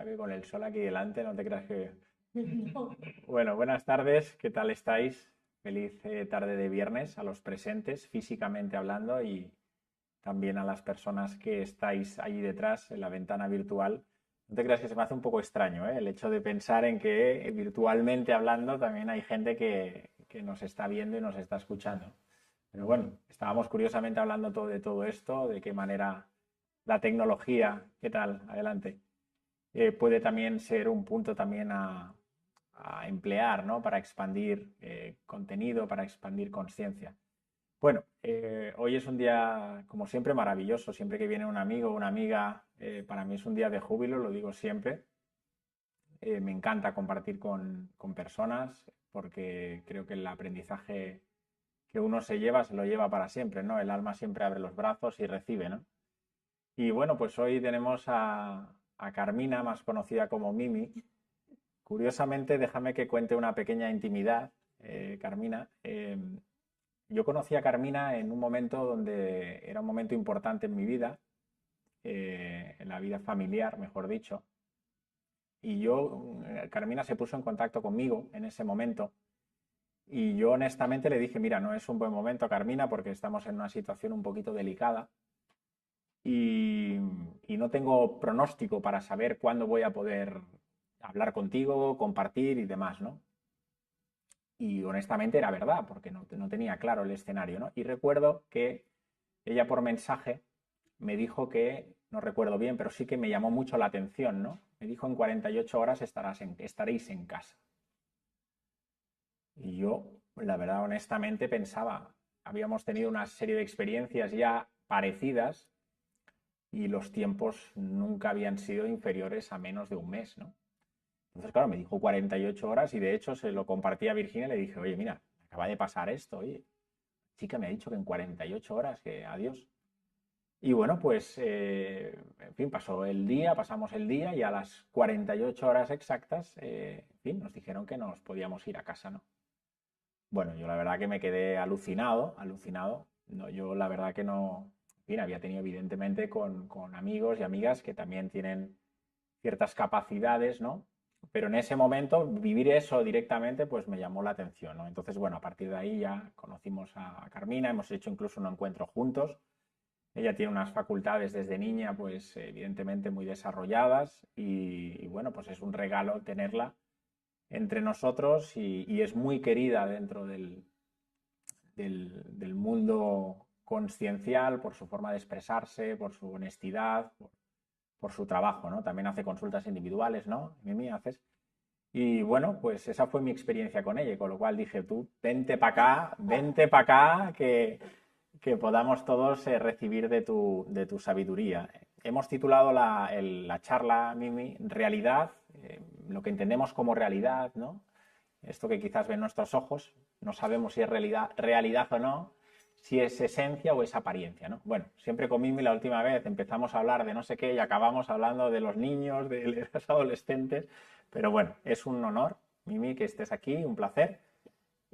que con el sol aquí delante no te creas que... Bueno, buenas tardes, ¿qué tal estáis? Feliz tarde de viernes a los presentes, físicamente hablando, y también a las personas que estáis allí detrás en la ventana virtual. No te creas que se me hace un poco extraño, ¿eh? El hecho de pensar en que virtualmente hablando también hay gente que nos está viendo y nos está escuchando. Pero bueno, estábamos curiosamente hablando de todo esto, de qué manera la tecnología, ¿qué tal? Adelante. Puede también ser un punto también a emplear, ¿no? Para expandir contenido, para expandir conciencia. Bueno, hoy es un día, como siempre, maravilloso. Siempre que viene un amigo o una amiga, para mí es un día de júbilo, lo digo siempre. Me encanta compartir con personas porque creo que el aprendizaje que uno se lo lleva para siempre, ¿no? El alma siempre abre los brazos y recibe, ¿no? Y bueno, pues hoy tenemos a Carmina, más conocida como Mimi. Curiosamente, déjame que cuente una pequeña intimidad, Carmina. Yo conocí a Carmina en un momento donde era un momento importante en mi vida, en la vida familiar, mejor dicho. Y Carmina se puso en contacto conmigo en ese momento. Y yo honestamente le dije, mira, no es un buen momento, Carmina, porque estamos en una situación un poquito delicada y, y no tengo pronóstico para saber cuándo voy a poder hablar contigo, compartir y demás, ¿no? Y honestamente era verdad, porque no tenía claro el escenario, ¿no? Y recuerdo que ella por mensaje me dijo que, no recuerdo bien, pero sí que me llamó mucho la atención, ¿no? Me dijo, en 48 horas estaréis en casa. Y yo, la verdad, honestamente pensaba, habíamos tenido una serie de experiencias ya parecidas y los tiempos nunca habían sido inferiores a menos de un mes, ¿no? Entonces, claro, me dijo 48 horas y de hecho se lo compartí a Virginia y le dije, oye, mira, acaba de pasar esto, oye, chica me ha dicho que en 48 horas, que adiós. Y bueno, pues, en fin, pasamos el día y a las 48 horas exactas, en fin, nos dijeron que nos podíamos ir a casa, ¿no? Bueno, yo la verdad que me quedé alucinado. No, yo la verdad que no, en fin, había tenido evidentemente con amigos y amigas que también tienen ciertas capacidades, ¿no? Pero en ese momento vivir eso directamente pues me llamó la atención, ¿no? Entonces, bueno, a partir de ahí ya conocimos a Carmina, hemos hecho incluso un encuentro juntos. Ella tiene unas facultades desde niña pues evidentemente muy desarrolladas y bueno, pues es un regalo tenerla entre nosotros y es muy querida dentro del mundo consciencial por su forma de expresarse, por su honestidad, por su trabajo, ¿no? También hace consultas individuales, ¿no? Mimi, haces. Y bueno, pues esa fue mi experiencia con ella, con lo cual dije, tú, vente para acá, que podamos todos recibir de tu sabiduría. Hemos titulado la charla, Mimi, Realidad, lo que entendemos como realidad, ¿no? Esto que quizás ven nuestros ojos, no sabemos si es realidad o no, si es esencia o es apariencia, ¿no? Bueno, siempre con Mimi la última vez empezamos a hablar de no sé qué y acabamos hablando de los niños, de los adolescentes, pero bueno, es un honor, Mimi, que estés aquí, un placer,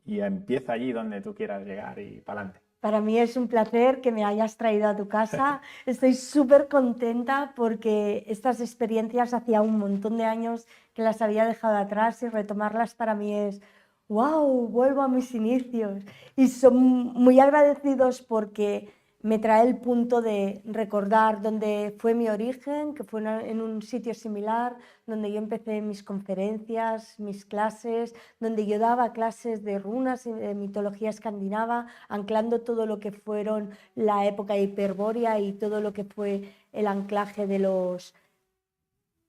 y empieza allí donde tú quieras llegar y para adelante. Para mí es un placer que me hayas traído a tu casa. Estoy súper contenta porque estas experiencias hacía un montón de años que las había dejado atrás y retomarlas para mí es, wow, vuelvo a mis inicios. Y son muy agradecidos porque me trae el punto de recordar dónde fue mi origen, que fue en un sitio similar, donde yo empecé mis conferencias, mis clases, donde yo daba clases de runas y de mitología escandinava, anclando todo lo que fueron la época hiperbórea y todo lo que fue el anclaje de los,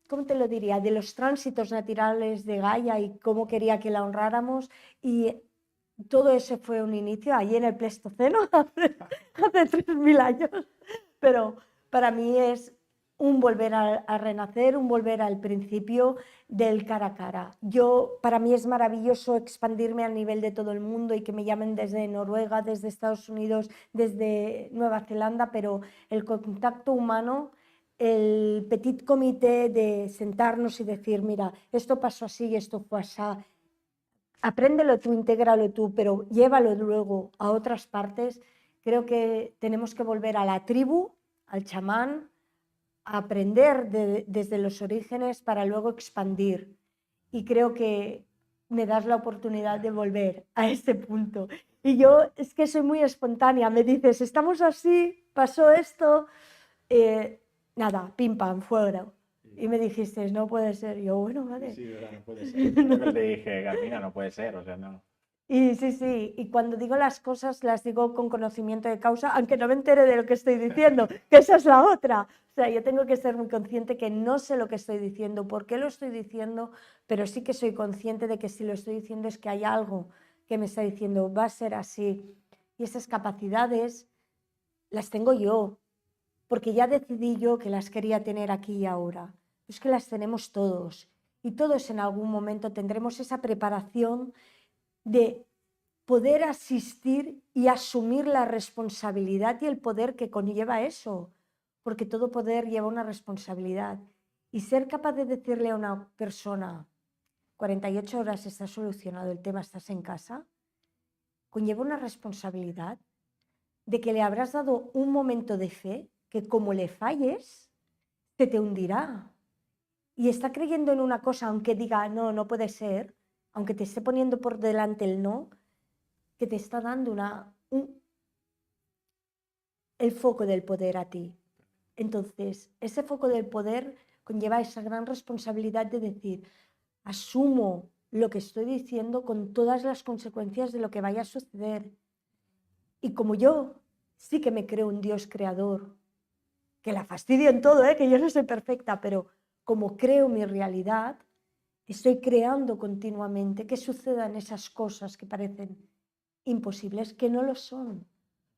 ¿cómo te lo diría?, de los tránsitos naturales de Gaia y cómo quería que la honráramos. Y todo eso fue un inicio allí en el Pleistoceno, hace 3000 años, pero para mí es un volver a renacer, un volver al principio del cara a cara. Para mí es maravilloso expandirme a nivel de todo el mundo y que me llamen desde Noruega, desde Estados Unidos, desde Nueva Zelanda, pero el contacto humano, el petit comité de sentarnos y decir, mira, esto pasó así, esto fue así, apréndelo tú, intégralo tú, pero llévalo luego a otras partes. Creo que tenemos que volver a la tribu, al chamán, a aprender desde los orígenes para luego expandir. Y creo que me das la oportunidad de volver a este punto. Y yo es que soy muy espontánea, me dices, estamos así, pasó esto, nada, pim pam, fuera. Y me dijiste, no puede ser. Y yo, bueno, vale. Sí, verdad, no puede ser. Creo que te dije, Carmina, no puede ser, o sea, no. Y sí, y cuando digo las cosas las digo con conocimiento de causa, aunque no me entere de lo que estoy diciendo, que esa es la otra. O sea, yo tengo que ser muy consciente que no sé lo que estoy diciendo, por qué lo estoy diciendo, pero sí que soy consciente de que si lo estoy diciendo es que hay algo que me está diciendo, va a ser así. Y esas capacidades las tengo yo, porque ya decidí yo que las quería tener aquí y ahora. Es que las tenemos todos, y todos en algún momento tendremos esa preparación de poder asistir y asumir la responsabilidad y el poder que conlleva eso, porque todo poder lleva una responsabilidad. Y ser capaz de decirle a una persona, 48 horas está solucionado el tema, estás en casa, conlleva una responsabilidad de que le habrás dado un momento de fe que como le falles, se te hundirá. Y está creyendo en una cosa, aunque diga, no, no puede ser, aunque te esté poniendo por delante el no, que te está dando el foco del poder a ti. Entonces, ese foco del poder conlleva esa gran responsabilidad de decir, asumo lo que estoy diciendo con todas las consecuencias de lo que vaya a suceder. Y como yo sí que me creo un Dios creador, que la fastidio en todo, que yo no soy perfecta, pero como creo mi realidad, estoy creando continuamente que sucedan esas cosas que parecen imposibles, que no lo son,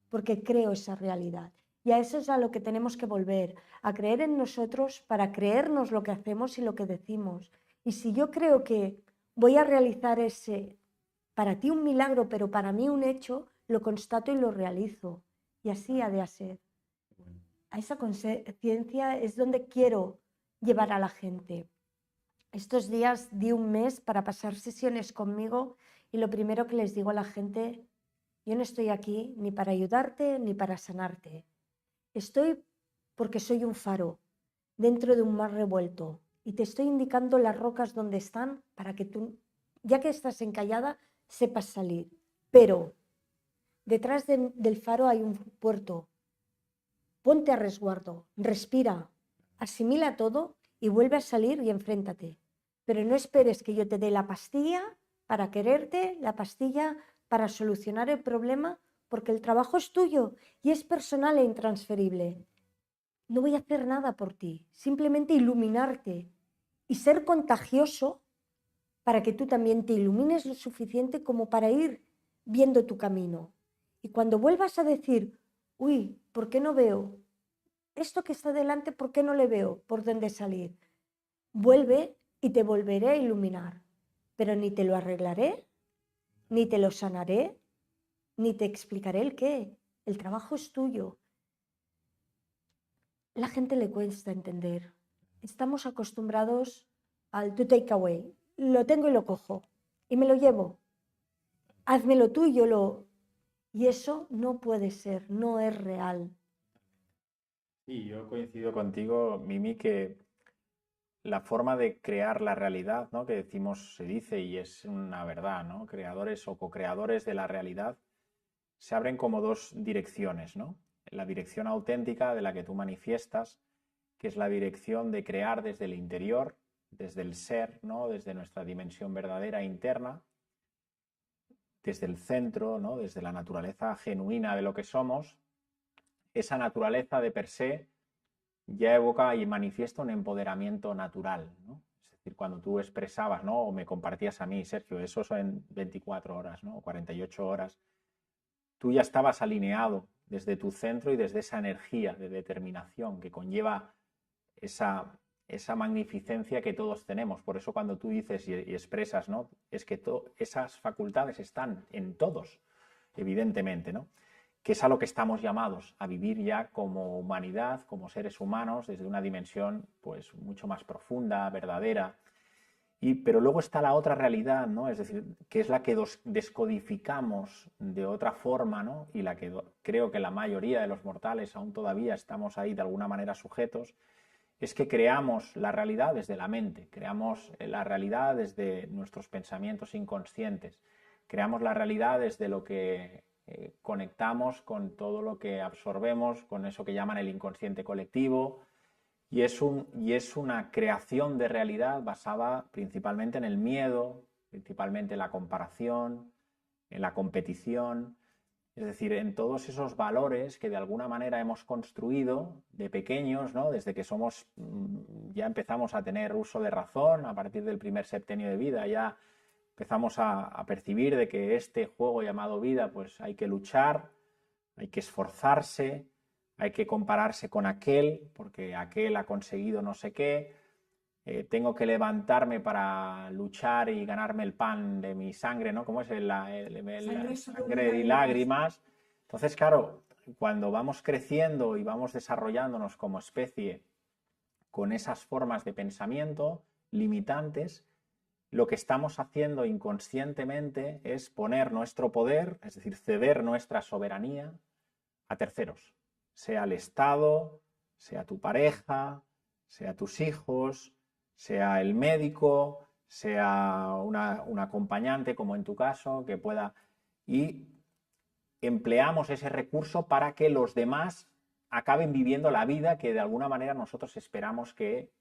porque creo esa realidad. Y a eso es a lo que tenemos que volver, a creer en nosotros para creernos lo que hacemos y lo que decimos. Y si yo creo que voy a realizar ese, para ti un milagro, pero para mí un hecho, lo constato y lo realizo. Y así ha de ser. A esa conciencia es donde quiero llevar a la gente. Estos días di un mes para pasar sesiones conmigo y lo primero que les digo a la gente, yo no estoy aquí ni para ayudarte ni para sanarte. Estoy porque soy un faro dentro de un mar revuelto y te estoy indicando las rocas donde están para que tú, ya que estás encallada, sepas salir. Pero detrás del faro hay un puerto. Ponte a resguardo, respira, asimila todo y vuelve a salir y enfréntate. Pero no esperes que yo te dé la pastilla para quererte, la pastilla para solucionar el problema, porque el trabajo es tuyo y es personal e intransferible. No voy a hacer nada por ti, simplemente iluminarte y ser contagioso para que tú también te ilumines lo suficiente como para ir viendo tu camino. Y cuando vuelvas a decir, uy, ¿por qué no veo? Esto que está delante, ¿por qué no le veo por dónde salir? Vuelve y te volveré a iluminar, pero ni te lo arreglaré, ni te lo sanaré, ni te explicaré el qué. El trabajo es tuyo. La gente le cuesta entender. Estamos acostumbrados al to take away. Lo tengo y lo cojo y me lo llevo. Házmelo tú y yo lo... Y eso no puede ser, no es real. Y yo coincido contigo, Mimi, que la forma de crear la realidad, ¿no? Que decimos, se dice y es una verdad, ¿no? Creadores o co-creadores de la realidad se abren como dos direcciones, ¿no? La dirección auténtica de la que tú manifiestas, que es la dirección de crear desde el interior, desde el ser, ¿no? Desde nuestra dimensión verdadera interna, desde el centro, ¿no? Desde la naturaleza genuina de lo que somos. Esa naturaleza de per se ya evoca y manifiesta un empoderamiento natural, ¿no? Es decir, cuando tú expresabas, ¿no? O me compartías a mí, Sergio, eso son 24 horas, ¿no? O 48 horas, tú ya estabas alineado desde tu centro y desde esa energía de determinación que conlleva esa magnificencia que todos tenemos. Por eso cuando tú dices y expresas, ¿no? Es que esas facultades están en todos, evidentemente, ¿no? Que es a lo que estamos llamados, a vivir ya como humanidad, como seres humanos, desde una dimensión pues mucho más profunda, verdadera. Pero luego está la otra realidad, ¿no? Es decir, que es la que descodificamos de otra forma, ¿no? Y la que creo que la mayoría de los mortales aún todavía estamos ahí de alguna manera sujetos, es que creamos la realidad desde la mente, creamos la realidad desde nuestros pensamientos inconscientes, creamos la realidad desde lo que conectamos con todo lo que absorbemos, con eso que llaman el inconsciente colectivo, y es una creación de realidad basada principalmente en el miedo, principalmente en la comparación, en la competición, es decir, en todos esos valores que de alguna manera hemos construido de pequeños, ¿no? Desde que ya empezamos a tener uso de razón, a partir del primer septenio de vida, ya empezamos a percibir de que este juego llamado vida, pues hay que luchar, hay que esforzarse, hay que compararse con aquel, porque aquel ha conseguido no sé qué, tengo que levantarme para luchar y ganarme el pan de mi sangre, ¿no? ¿Cómo es? La sangre y lágrimas. Entonces, claro, cuando vamos creciendo y vamos desarrollándonos como especie con esas formas de pensamiento limitantes, lo que estamos haciendo inconscientemente es poner nuestro poder, es decir, ceder nuestra soberanía a terceros, sea el Estado, sea tu pareja, sea tus hijos, sea el médico, sea un acompañante, como en tu caso, que pueda... Y empleamos ese recurso para que los demás acaben viviendo la vida que de alguna manera nosotros esperamos que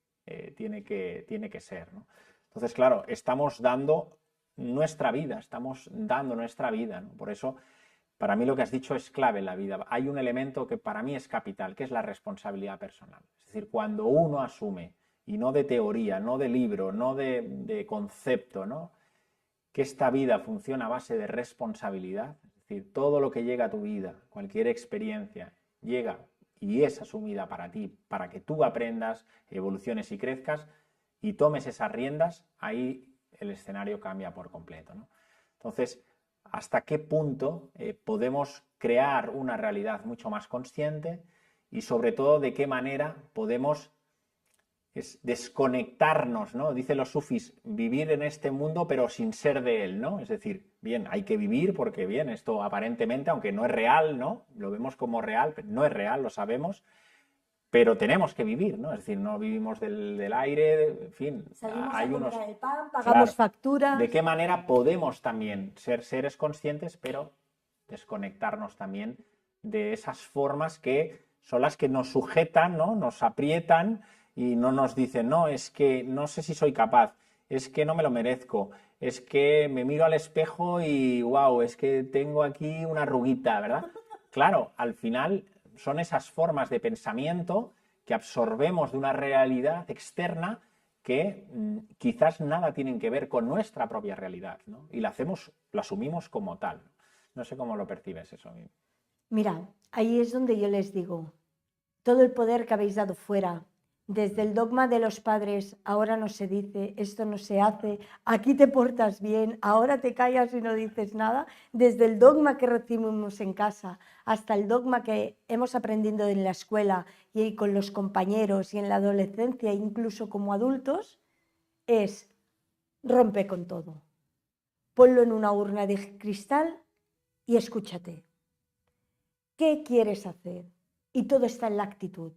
tiene que ser, ¿no? Entonces, claro, estamos dando nuestra vida, ¿no? Por eso, para mí lo que has dicho es clave en la vida. Hay un elemento que para mí es capital, que es la responsabilidad personal. Es decir, cuando uno asume, y no de teoría, no de libro, no de concepto, ¿no?, que esta vida funciona a base de responsabilidad, es decir, todo lo que llega a tu vida, cualquier experiencia, llega y es asumida para ti, para que tú aprendas, evoluciones y crezcas, y tomes esas riendas, ahí el escenario cambia por completo, ¿no? Entonces, ¿hasta qué punto podemos crear una realidad mucho más consciente? Y sobre todo, ¿de qué manera podemos desconectarnos, ¿no? Dicen los sufis, vivir en este mundo pero sin ser de él, ¿no? Es decir, bien, hay que vivir porque, bien, esto aparentemente, aunque no es real, ¿no? Lo vemos como real, pero no es real, lo sabemos, pero tenemos que vivir, ¿no? Es decir, no vivimos del aire, en fin. Salimos hay a unos... comprar el pan, pagamos facturas. ¿De qué manera podemos también ser seres conscientes, pero desconectarnos también de esas formas que son las que nos sujetan, ¿no? Nos aprietan y no nos dicen, no, es que no sé si soy capaz, es que no me lo merezco, es que me miro al espejo y wow, es que tengo aquí una arruguita, ¿verdad? Claro, al final son esas formas de pensamiento que absorbemos de una realidad externa que quizás nada tienen que ver con nuestra propia realidad, ¿no? Y lo asumimos como tal. No sé cómo lo percibes eso. Mira, ahí es donde yo les digo, todo el poder que habéis dado fuera, desde el dogma de los padres, ahora no se dice, esto no se hace, aquí te portas bien, ahora te callas y no dices nada, desde el dogma que recibimos en casa hasta el dogma que hemos aprendido en la escuela y con los compañeros y en la adolescencia, incluso como adultos, es rompe con todo. Ponlo en una urna de cristal y escúchate. ¿Qué quieres hacer? Y todo está en la actitud.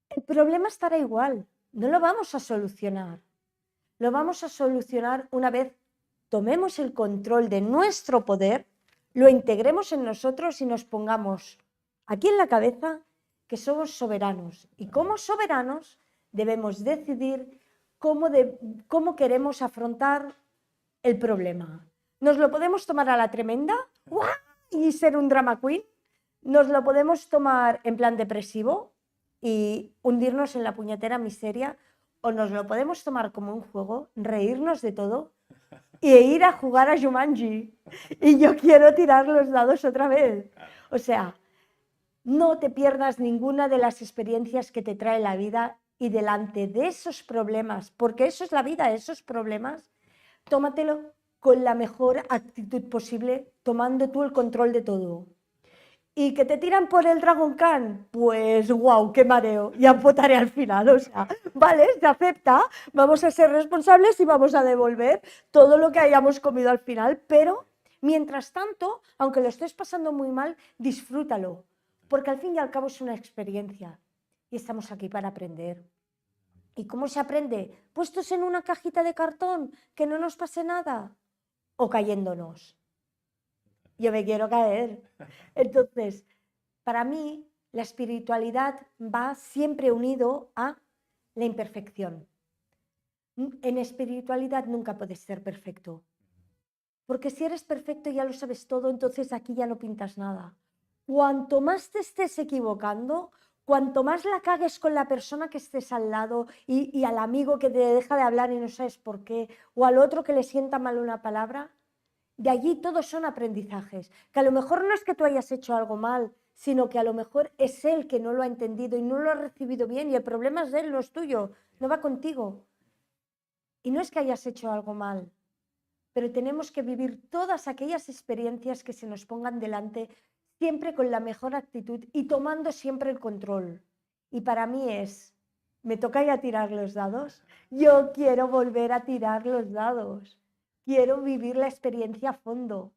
El problema estará igual, no lo vamos a solucionar. Lo vamos a solucionar una vez tomemos el control de nuestro poder, lo integremos en nosotros y nos pongamos aquí en la cabeza que somos soberanos. Y como soberanos debemos decidir cómo queremos afrontar el problema. ¿Nos lo podemos tomar a la tremenda? ¡Guau! Y ser un drama queen. ¿Nos lo podemos tomar en plan depresivo y hundirnos en la puñetera miseria? ¿O nos lo podemos tomar como un juego, reírnos de todo e ir a jugar a Jumanji? Y yo quiero tirar los dados otra vez. O sea, no te pierdas ninguna de las experiencias que te trae la vida y delante de esos problemas, porque eso es la vida, esos problemas, tómatelo con la mejor actitud posible, tomando tú el control de todo. ¿Y que te tiran por el Dragon Khan? Pues guau, qué mareo, ya votaré al final, o sea, vale, se acepta, vamos a ser responsables y vamos a devolver todo lo que hayamos comido al final, pero mientras tanto, aunque lo estés pasando muy mal, disfrútalo, porque al fin y al cabo es una experiencia. y estamos aquí para aprender. ¿Y cómo se aprende? ¿Puestos en una cajita de cartón, que no nos pase nada? ¿O cayéndonos? Yo me quiero caer. Entonces, para mí, la espiritualidad va siempre unido a la imperfección. En espiritualidad nunca puedes ser perfecto. Porque si eres perfecto ya lo sabes todo, entonces aquí ya no pintas nada. Cuanto más te estés equivocando, cuanto más la cagues con la persona que estés al lado y al amigo que te deja de hablar y no sabes por qué, o al otro que le sienta mal una palabra, de allí todos son aprendizajes. Que a lo mejor no es que tú hayas hecho algo mal, sino que a lo mejor es él que no lo ha entendido y no lo ha recibido bien y el problema es de él, no es tuyo, no va contigo. Y no es que hayas hecho algo mal, pero tenemos que vivir todas aquellas experiencias que se nos pongan delante siempre con la mejor actitud y tomando siempre el control. Y para mí me toca ya tirar los dados. Yo quiero volver a tirar los dados. Quiero vivir la experiencia a fondo.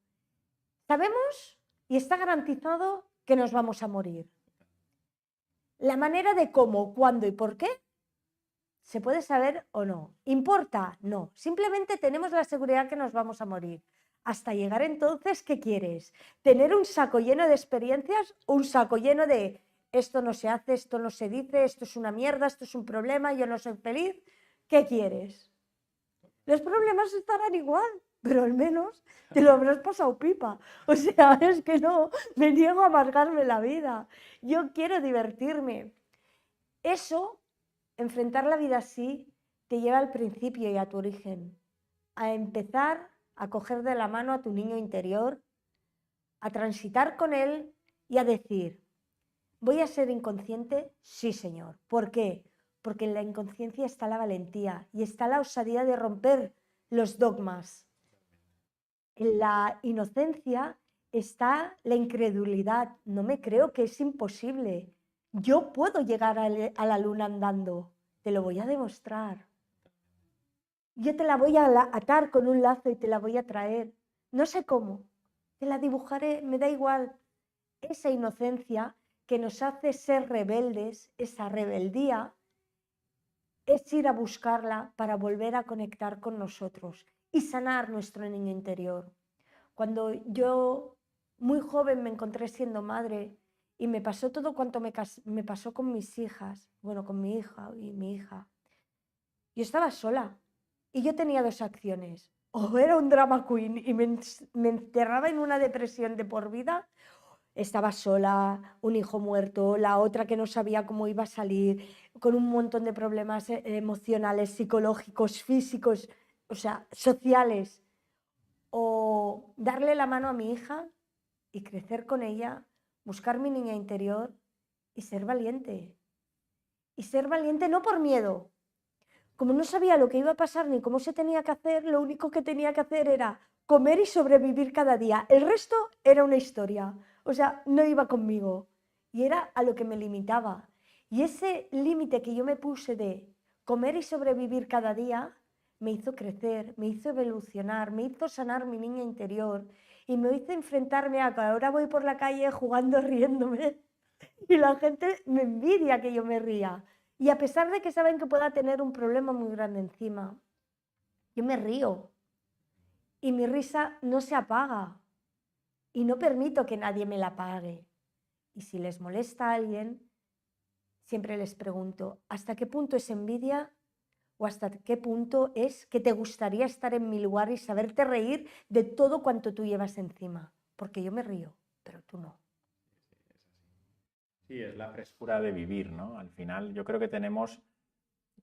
Sabemos y está garantizado que nos vamos a morir. La manera de cómo, cuándo y por qué ¿se puede saber o no? ¿Importa? No. Simplemente tenemos la seguridad que nos vamos a morir. Hasta llegar entonces, ¿qué quieres? ¿Tener un saco lleno de experiencias o un saco lleno de esto no se hace, esto no se dice, esto es una mierda, esto es un problema, yo no soy feliz? ¿Qué quieres? Los problemas estarán igual, pero al menos te lo habrás pasado pipa. O sea, es que no, me niego a amargarme la vida. Yo quiero divertirme. Eso, enfrentar la vida así, te lleva al principio y a tu origen, a empezar a coger de la mano a tu niño interior, a transitar con él y a decir, ¿voy a ser inconsciente? Sí, señor. ¿Por qué? Porque en la inconsciencia está la valentía y está la osadía de romper los dogmas. En la inocencia está la incredulidad. No me creo que es imposible. Yo puedo llegar a la luna andando. Te lo voy a demostrar. Yo te la voy a atar con un lazo y te la voy a traer. No sé cómo. Te la dibujaré, me da igual. Esa inocencia que nos hace ser rebeldes, esa rebeldía, es ir a buscarla para volver a conectar con nosotros y sanar nuestro niño interior. Cuando yo, muy joven, me encontré siendo madre y me pasó todo cuanto me pasó con mis hijas, bueno, con mi hija y mi hija, yo estaba sola y yo tenía dos acciones. O era un drama queen y me encerraba en una depresión de por vida. Estaba sola, un hijo muerto, la otra que no sabía cómo iba a salir, con un montón de problemas emocionales, psicológicos, físicos, o sea, sociales. O darle la mano a mi hija y crecer con ella, buscar mi niña interior y ser valiente. Y ser valiente no por miedo. Como no sabía lo que iba a pasar ni cómo se tenía que hacer, lo único que tenía que hacer era comer y sobrevivir cada día. El resto era una historia. O sea, no iba conmigo. Y era a lo que me limitaba. Y ese límite que yo me puse de comer y sobrevivir cada día me hizo crecer, me hizo evolucionar, me hizo sanar mi niña interior y me hizo enfrentarme a que ahora voy por la calle jugando, riéndome y la gente me envidia que yo me ría. Y a pesar de que saben que pueda tener un problema muy grande encima, yo me río y mi risa no se apaga y no permito que nadie me la apague. Y si les molesta a alguien, siempre les pregunto, ¿hasta qué punto es envidia o hasta qué punto es que te gustaría estar en mi lugar y saberte reír de todo cuanto tú llevas encima? Porque yo me río, pero tú no. Sí, es la frescura de vivir, ¿no? Al final yo creo que tenemos,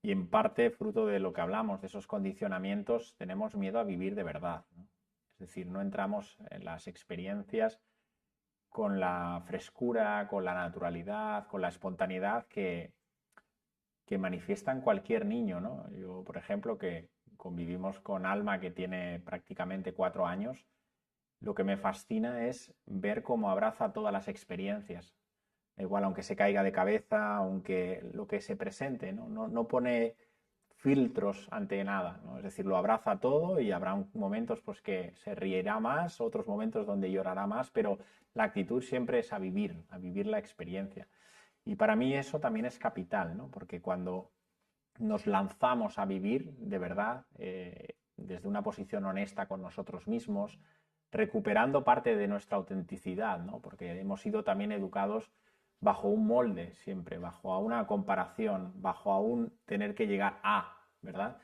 y en parte fruto de lo que hablamos, de esos condicionamientos, tenemos miedo a vivir de verdad, ¿no? Es decir, no entramos en las experiencias con la frescura, con la naturalidad, con la espontaneidad que manifiestan cualquier niño, ¿no? Yo, por ejemplo, que convivimos con Alma, que tiene prácticamente 4 años, lo que me fascina es ver cómo abraza todas las experiencias. Da igual, aunque se caiga de cabeza, aunque lo que se presente, ¿no? No pone filtros ante nada, ¿no? Es decir, lo abraza todo y habrá momentos pues, que se reirá más, otros momentos donde llorará más, pero la actitud siempre es a vivir la experiencia. Y para mí eso también es capital, ¿no? Porque cuando nos lanzamos a vivir de verdad, desde una posición honesta con nosotros mismos, recuperando parte de nuestra autenticidad, ¿no? Porque hemos sido también educados bajo un molde siempre, bajo una comparación, bajo a un tener que llegar a, ¿verdad?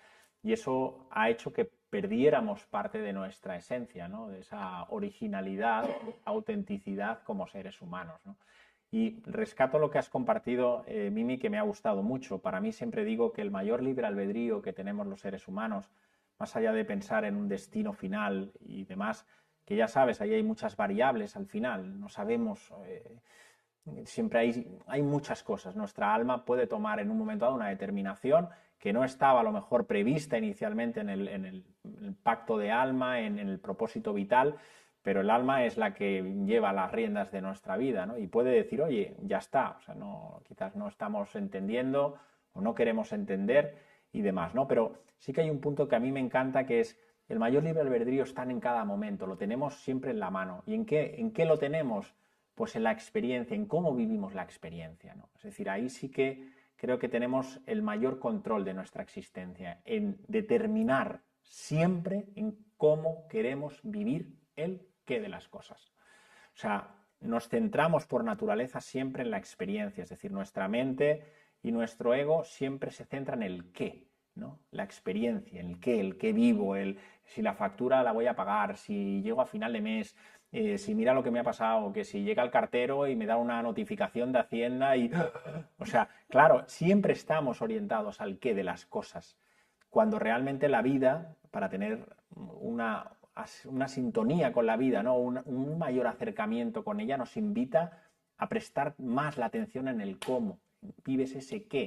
Y eso ha hecho que perdiéramos parte de nuestra esencia, ¿no? De esa originalidad, autenticidad como seres humanos, ¿no? Y rescato lo que has compartido, Mimi, que me ha gustado mucho. Para mí siempre digo que el mayor libre albedrío que tenemos los seres humanos, más allá de pensar en un destino final y demás, que ya sabes, ahí hay muchas variables al final, no sabemos, siempre hay muchas cosas. Nuestra alma puede tomar en un momento dado una determinación que no estaba a lo mejor prevista inicialmente en el pacto de alma, en el propósito vital, pero el alma es la que lleva las riendas de nuestra vida, ¿no? Y puede decir, oye, ya está, o sea, no, quizás no estamos entendiendo o no queremos entender y demás, ¿no? Pero sí que hay un punto que a mí me encanta, que es el mayor libre albedrío está en cada momento, lo tenemos siempre en la mano. ¿Y en qué lo tenemos? Pues en la experiencia, en cómo vivimos la experiencia, ¿no? Es decir, ahí sí que creo que tenemos el mayor control de nuestra existencia, en determinar siempre en cómo queremos vivir el qué de las cosas. O sea, nos centramos por naturaleza siempre en la experiencia, es decir, nuestra mente y nuestro ego siempre se centran en el qué, ¿no? La experiencia, el qué vivo, si la factura la voy a pagar, si llego a final de mes, si mira lo que me ha pasado, que si llega el cartero y me da una notificación de Hacienda y... O sea, claro, siempre estamos orientados al qué de las cosas, cuando realmente la vida, para tener una sintonía con la vida, ¿no? Un mayor acercamiento con ella, nos invita a prestar más la atención en el cómo, vives ese qué,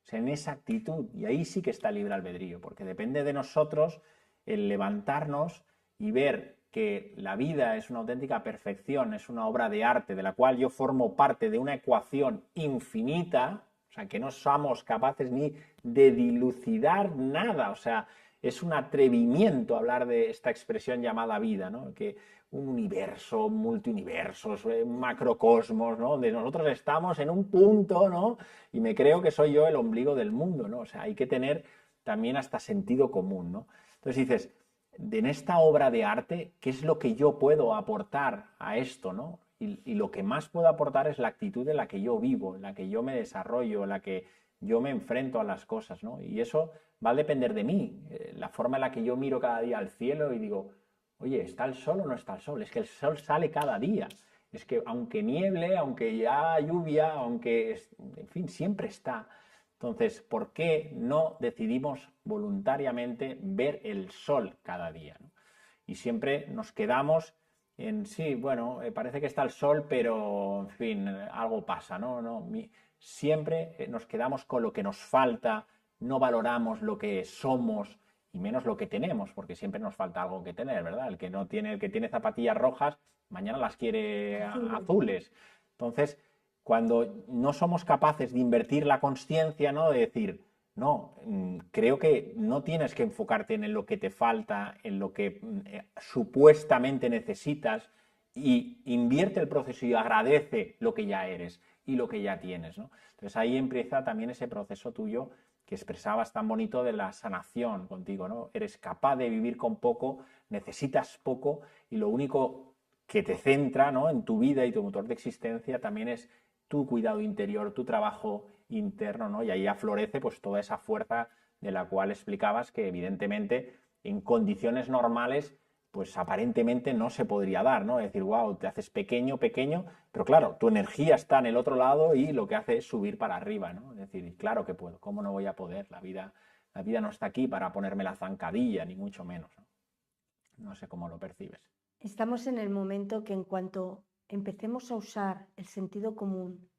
o sea, en esa actitud, y ahí sí que está el libre albedrío, porque depende de nosotros el levantarnos y ver que la vida es una auténtica perfección, es una obra de arte de la cual yo formo parte de una ecuación infinita, o sea, que no somos capaces ni de dilucidar nada, o sea, es un atrevimiento hablar de esta expresión llamada vida, ¿no? Que un universo, multiuniversos, un macrocosmos, ¿no? Donde nosotros estamos en un punto, ¿no? Y me creo que soy yo el ombligo del mundo, ¿no? O sea, hay que tener también hasta sentido común, ¿no? Entonces dices, en esta obra de arte, ¿qué es lo que yo puedo aportar a esto, ¿no? Y lo que más puedo aportar es la actitud en la que yo vivo, en la que yo me desarrollo, en la que yo me enfrento a las cosas, ¿no? Y eso va a depender de mí, la forma en la que yo miro cada día al cielo y digo, oye, ¿está el sol o no está el sol? Es que el sol sale cada día. Es que aunque nieble, aunque ya lluvia, aunque, en fin, siempre está. Entonces, ¿por qué no decidimos voluntariamente ver el sol cada día, ¿no? Y siempre nos quedamos en, sí, bueno, parece que está el sol, pero, en fin, algo pasa, ¿no? Siempre nos quedamos con lo que nos falta, no valoramos lo que somos y menos lo que tenemos, porque siempre nos falta algo que tener, ¿verdad? El que tiene zapatillas rojas, mañana las quiere azules. Entonces, cuando no somos capaces de invertir la consciencia, ¿no? De decir, no, creo que no tienes que enfocarte en lo que te falta, en lo que supuestamente necesitas, y invierte el proceso y agradece lo que ya eres y lo que ya tienes, ¿no? Entonces ahí empieza también ese proceso tuyo que expresabas tan bonito de la sanación contigo, ¿no? Eres capaz de vivir con poco, necesitas poco y lo único que te centra, ¿no? En tu vida y tu motor de existencia también es tu cuidado interior, tu trabajo interno, ¿no? Y ahí aflorece pues toda esa fuerza de la cual explicabas que evidentemente en condiciones normales pues aparentemente no se podría dar, ¿no? Es decir, wow, te haces pequeño, pero claro, tu energía está en el otro lado y lo que hace es subir para arriba, ¿no? Es decir, claro que puedo, ¿cómo no voy a poder? La vida no está aquí para ponerme la zancadilla, ni mucho menos, ¿no? No sé cómo lo percibes. Estamos en el momento que en cuanto empecemos a usar el sentido común,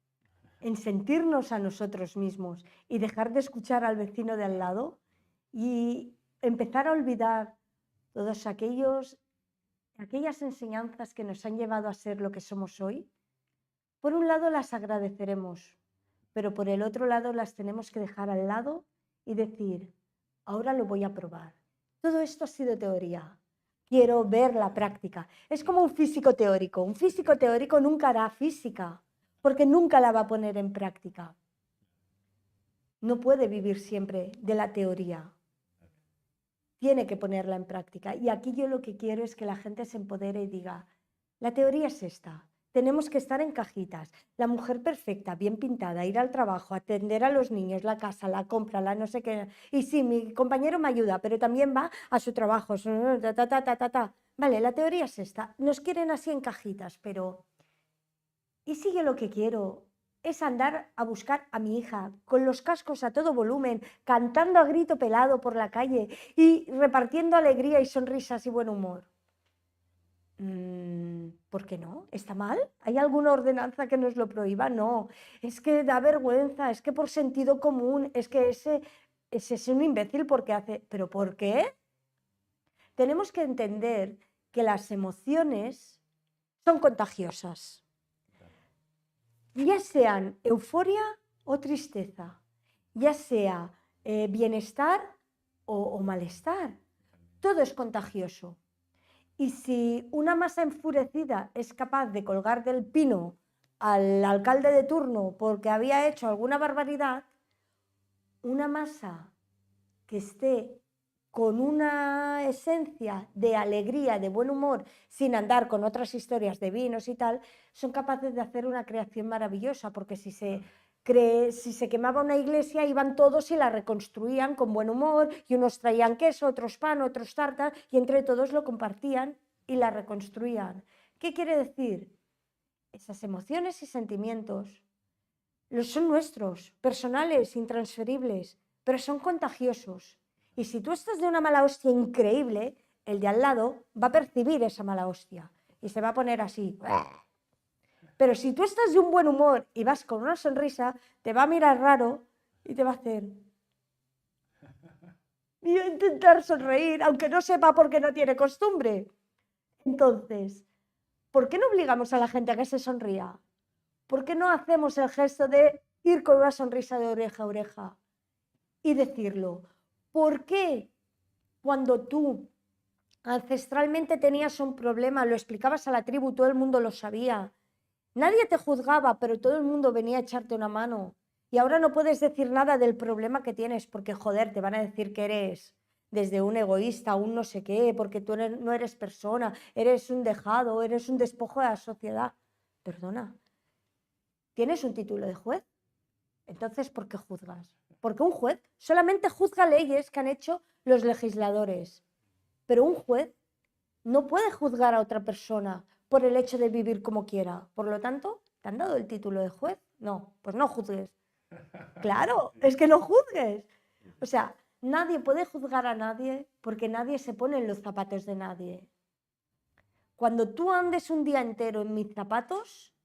en sentirnos a nosotros mismos y dejar de escuchar al vecino de al lado y empezar a olvidar todas aquellas enseñanzas que nos han llevado a ser lo que somos hoy, por un lado las agradeceremos, pero por el otro lado las tenemos que dejar al lado y decir, ahora lo voy a probar. Todo esto ha sido teoría. Quiero ver la práctica. Es como un físico teórico. Un físico teórico nunca hará física, porque nunca la va a poner en práctica. No puede vivir siempre de la teoría. Tiene que ponerla en práctica. Y aquí yo lo que quiero es que la gente se empodere y diga, la teoría es esta, tenemos que estar en cajitas, la mujer perfecta, bien pintada, ir al trabajo, atender a los niños, la casa, la compra, la no sé qué. Y sí, mi compañero me ayuda, pero también va a su trabajo. Vale, la teoría es esta. Nos quieren así en cajitas, pero ¿y si yo lo que quiero es andar a buscar a mi hija con los cascos a todo volumen, cantando a grito pelado por la calle y repartiendo alegría y sonrisas y buen humor? ¿Por qué no? ¿Está mal? ¿Hay alguna ordenanza que nos lo prohíba? No, es que da vergüenza, es que por sentido común, es que ese es un imbécil porque hace... ¿Pero por qué? Tenemos que entender que las emociones son contagiosas, ya sean euforia o tristeza, ya sea bienestar o malestar, todo es contagioso. Y si una masa enfurecida es capaz de colgar del pino al alcalde de turno porque había hecho alguna barbaridad, una masa que esté con una esencia de alegría, de buen humor, sin andar con otras historias de vinos y tal, son capaces de hacer una creación maravillosa, porque si se quemaba una iglesia, iban todos y la reconstruían con buen humor, y unos traían queso, otros pan, otros tarta, y entre todos lo compartían y la reconstruían. ¿Qué quiere decir? Esas emociones y sentimientos son nuestros, personales, intransferibles, pero son contagiosos. Y si tú estás de una mala hostia increíble, el de al lado va a percibir esa mala hostia y se va a poner así. Pero si tú estás de un buen humor y vas con una sonrisa, te va a mirar raro y te va a hacer... Y va a intentar sonreír, aunque no sepa porque no tiene costumbre. Entonces, ¿por qué no obligamos a la gente a que se sonría? ¿Por qué no hacemos el gesto de ir con una sonrisa de oreja a oreja y decirlo? ¿Por qué cuando tú ancestralmente tenías un problema, lo explicabas a la tribu, todo el mundo lo sabía? Nadie te juzgaba, pero todo el mundo venía a echarte una mano. Y ahora no puedes decir nada del problema que tienes porque, joder, te van a decir que eres desde un egoísta, un no sé qué, porque tú no eres persona, eres un dejado, eres un despojo de la sociedad. Perdona, ¿tienes un título de juez? Entonces, ¿por qué juzgas? Porque un juez solamente juzga leyes que han hecho los legisladores, pero un juez no puede juzgar a otra persona por el hecho de vivir como quiera. Por lo tanto, ¿te han dado el título de juez? No, pues no juzgues. Claro, es que no juzgues. O sea, nadie puede juzgar a nadie porque nadie se pone en los zapatos de nadie. Cuando tú andes un día entero en mis zapatos,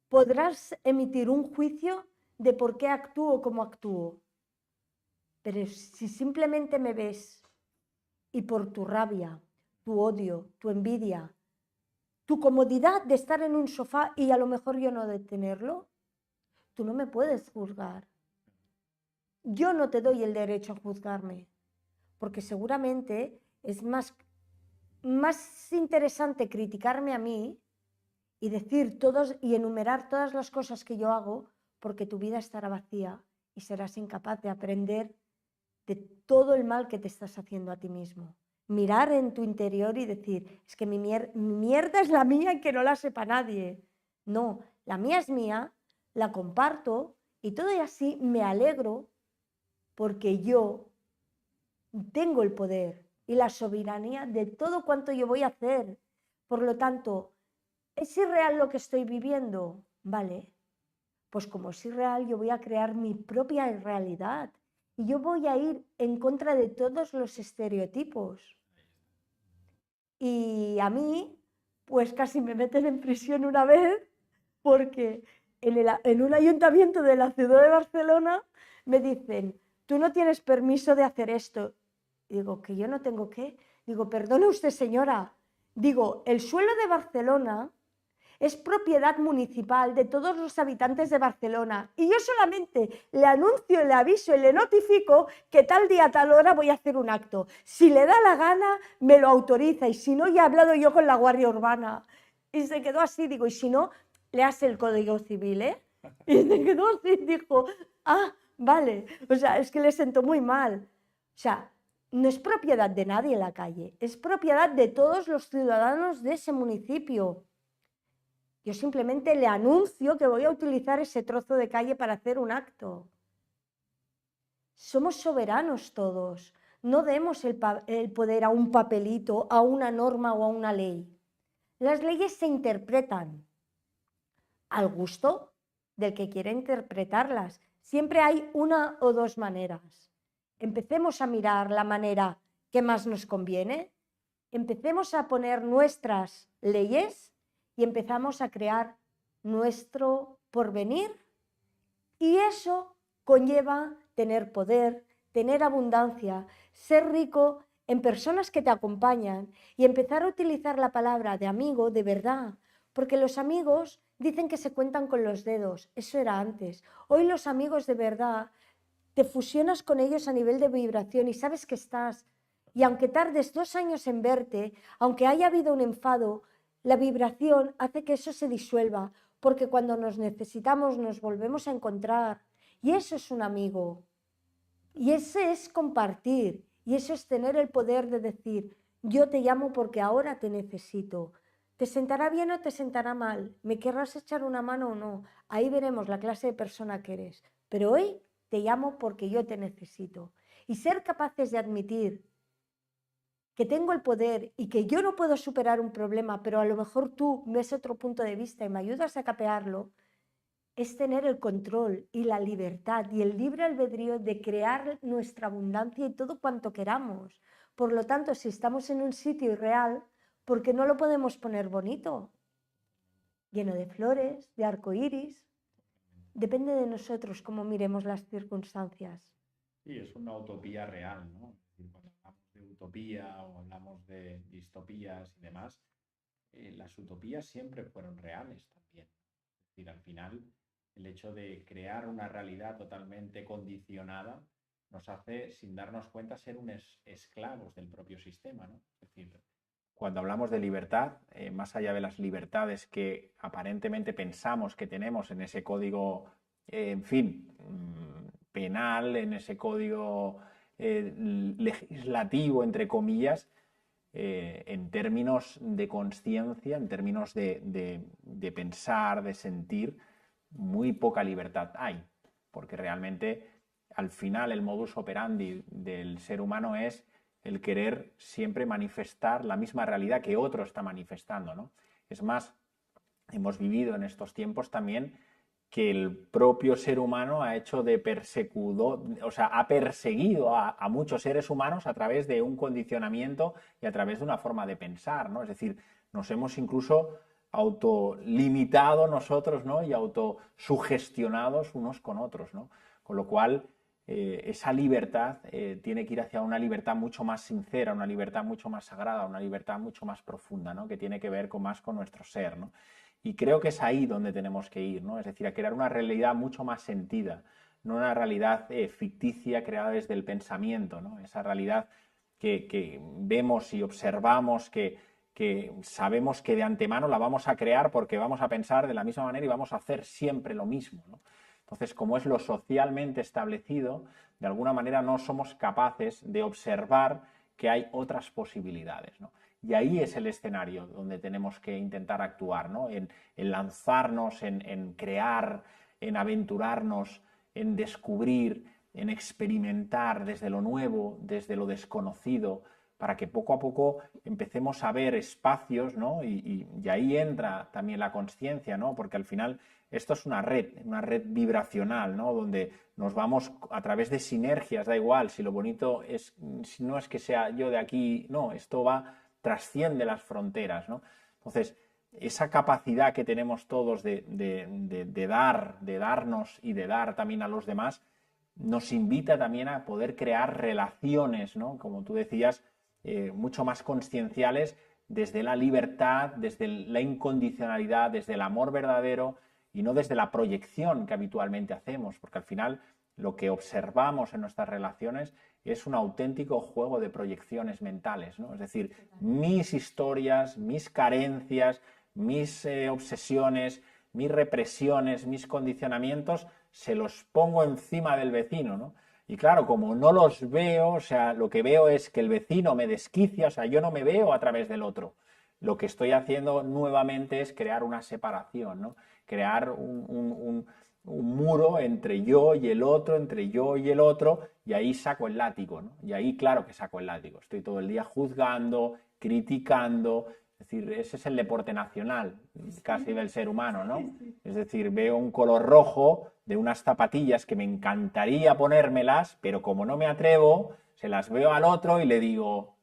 podrás emitir un juicio de por qué actúo como actúo. Pero si simplemente me ves y por tu rabia, tu odio, tu envidia, tu comodidad de estar en un sofá y a lo mejor yo no de tenerlo, tú no me puedes juzgar. Yo no te doy el derecho a juzgarme, porque seguramente es más interesante criticarme a mí y decir todos y enumerar todas las cosas que yo hago, porque tu vida estará vacía y serás incapaz de aprender de todo el mal que te estás haciendo a ti mismo. Mirar en tu interior y decir, es que mi mierda es la mía y que no la sepa nadie. No, la mía es mía, la comparto y todo y así me alegro porque yo tengo el poder y la soberanía de todo cuanto yo voy a hacer. Por lo tanto, ¿es irreal lo que estoy viviendo? Vale, pues como es irreal, yo voy a crear mi propia realidad y yo voy a ir en contra de todos los estereotipos. Y a mí, pues casi me meten en prisión una vez porque en un ayuntamiento de la ciudad de Barcelona me dicen, tú no tienes permiso de hacer esto. Y digo, ¿que yo no tengo qué? Digo, perdone usted, señora. Digo, el suelo de Barcelona es propiedad municipal de todos los habitantes de Barcelona y yo solamente le anuncio, le aviso y le notifico que tal día, tal hora voy a hacer un acto. Si le da la gana, me lo autoriza y si no, ya he hablado yo con la Guardia Urbana. Y se quedó así, digo, y si no, leas el Código Civil, ¿eh? Y se quedó así, dijo, ah, vale. O sea, es que le sentó muy mal. O sea, no es propiedad de nadie la calle, es propiedad de todos los ciudadanos de ese municipio. Yo simplemente le anuncio que voy a utilizar ese trozo de calle para hacer un acto. Somos soberanos todos. No demos el poder a un papelito, a una norma o a una ley. Las leyes se interpretan al gusto del que quiere interpretarlas. Siempre hay una o dos maneras. Empecemos a mirar la manera que más nos conviene, empecemos a poner nuestras leyes y empezamos a crear nuestro porvenir. Y eso conlleva tener poder, tener abundancia, ser rico en personas que te acompañan y empezar a utilizar la palabra de amigo de verdad, porque los amigos dicen que se cuentan con los dedos, eso era antes. Hoy los amigos de verdad te fusionas con ellos a nivel de vibración y sabes que estás. Y aunque tardes 2 años en verte, aunque haya habido un enfado, la vibración hace que eso se disuelva, porque cuando nos necesitamos nos volvemos a encontrar. Y eso es un amigo. Y ese es compartir. Y eso es tener el poder de decir, yo te llamo porque ahora te necesito. ¿Te sentará bien o te sentará mal? ¿Me querrás echar una mano o no? Ahí veremos la clase de persona que eres. Pero hoy te llamo porque yo te necesito. Y ser capaces de admitir que tengo el poder y que yo no puedo superar un problema, pero a lo mejor tú ves otro punto de vista y me ayudas a capearlo, es tener el control y la libertad y el libre albedrío de crear nuestra abundancia y todo cuanto queramos. Por lo tanto, si estamos en un sitio irreal, ¿por qué no lo podemos poner bonito? Lleno de flores, de arcoíris. Depende de nosotros cómo miremos las circunstancias. Sí, es una utopía real, ¿no? Cuando hablamos de utopía o hablamos de distopías y demás, las utopías siempre fueron reales también. Es decir, al final, el hecho de crear una realidad totalmente condicionada nos hace, sin darnos cuenta, ser unos esclavos del propio sistema, ¿no? Es decir, cuando hablamos de libertad, más allá de las libertades que aparentemente pensamos que tenemos en ese código, en fin, penal, en ese código legislativo, entre comillas, en términos de conciencia, en términos de pensar, de sentir, muy poca libertad hay, porque realmente al final el modus operandi del ser humano es el querer siempre manifestar la misma realidad que otro está manifestando, ¿no? Es más, hemos vivido en estos tiempos también que el propio ser humano ha hecho de perseguidor, o sea, ha perseguido a muchos seres humanos a través de un condicionamiento y a través de una forma de pensar, ¿no? Es decir, nos hemos incluso autolimitado nosotros, ¿no? Y autosugestionados unos con otros, ¿no? Con lo cual, esa libertad tiene que ir hacia una libertad mucho más sincera, una libertad mucho más sagrada, una libertad mucho más profunda, ¿no? Que tiene que ver más con nuestro ser, ¿no? Y creo que es ahí donde tenemos que ir, ¿no? Es decir, a crear una realidad mucho más sentida, no una realidad ficticia creada desde el pensamiento, ¿no? Esa realidad que vemos y observamos, que sabemos que de antemano la vamos a crear porque vamos a pensar de la misma manera y vamos a hacer siempre lo mismo, ¿no? Entonces, como es lo socialmente establecido, de alguna manera no somos capaces de observar que hay otras posibilidades, ¿no? Y ahí es el escenario donde tenemos que intentar actuar, ¿no? En lanzarnos, en crear, en aventurarnos, en descubrir, en experimentar desde lo nuevo, desde lo desconocido, para que poco a poco empecemos a ver espacios, ¿no? Y ahí entra también la consciencia, ¿no? Porque al final esto es una red vibracional, ¿no? Donde nos vamos a través de sinergias, da igual si lo bonito es, si no es que sea yo de aquí, no, esto trasciende las fronteras, ¿no? Entonces, esa capacidad que tenemos todos de darnos y de dar también a los demás, nos invita también a poder crear relaciones, ¿no? Como tú decías, mucho más conscienciales desde la libertad, desde la incondicionalidad, desde el amor verdadero y no desde la proyección que habitualmente hacemos, porque al final lo que observamos en nuestras relaciones es un auténtico juego de proyecciones mentales, ¿no? Es decir, mis historias, mis carencias, mis obsesiones, mis represiones, mis condicionamientos, se los pongo encima del vecino, ¿no? Y claro, como no los veo, o sea, lo que veo es que el vecino me desquicia, o sea, yo no me veo a través del otro. Lo que estoy haciendo nuevamente es crear una separación, ¿no? Crear un muro entre yo y el otro, entre yo y el otro, y ahí saco el látigo, ¿no? Y ahí claro que saco el látigo. Estoy todo el día juzgando, criticando, es decir, ese es el deporte nacional casi del ser humano, ¿no? Es decir, veo un color rojo de unas zapatillas que me encantaría ponérmelas, pero como no me atrevo, se las veo al otro y le digo,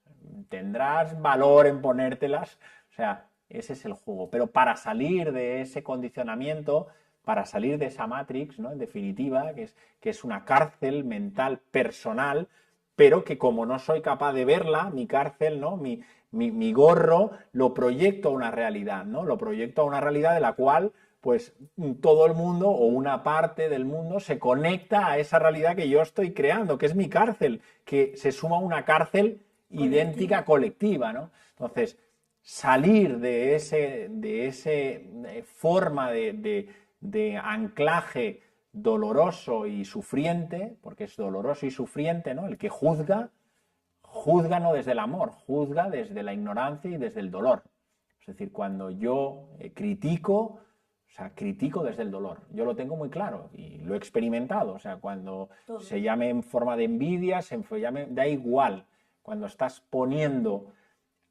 ¿tendrás valor en ponértelas? O sea, ese es el juego. Pero para salir de ese condicionamiento, para salir de esa Matrix, ¿no? En definitiva, que es una cárcel mental personal, pero que como no soy capaz de verla, mi cárcel, ¿no? Mi gorro, lo proyecto a una realidad, ¿no? Lo proyecto a una realidad de la cual, pues, todo el mundo o una parte del mundo se conecta a esa realidad que yo estoy creando, que es mi cárcel, que se suma a una cárcel idéntica, colectiva, ¿no? Entonces, salir de ese forma de anclaje doloroso y sufriente, porque es doloroso y sufriente, ¿no? El que juzga, juzga no desde el amor, juzga desde la ignorancia y desde el dolor. Es decir, cuando yo critico, o sea, critico desde el dolor. Yo lo tengo muy claro y lo he experimentado. O sea, cuando se llame en forma de envidia, da igual. Cuando estás poniendo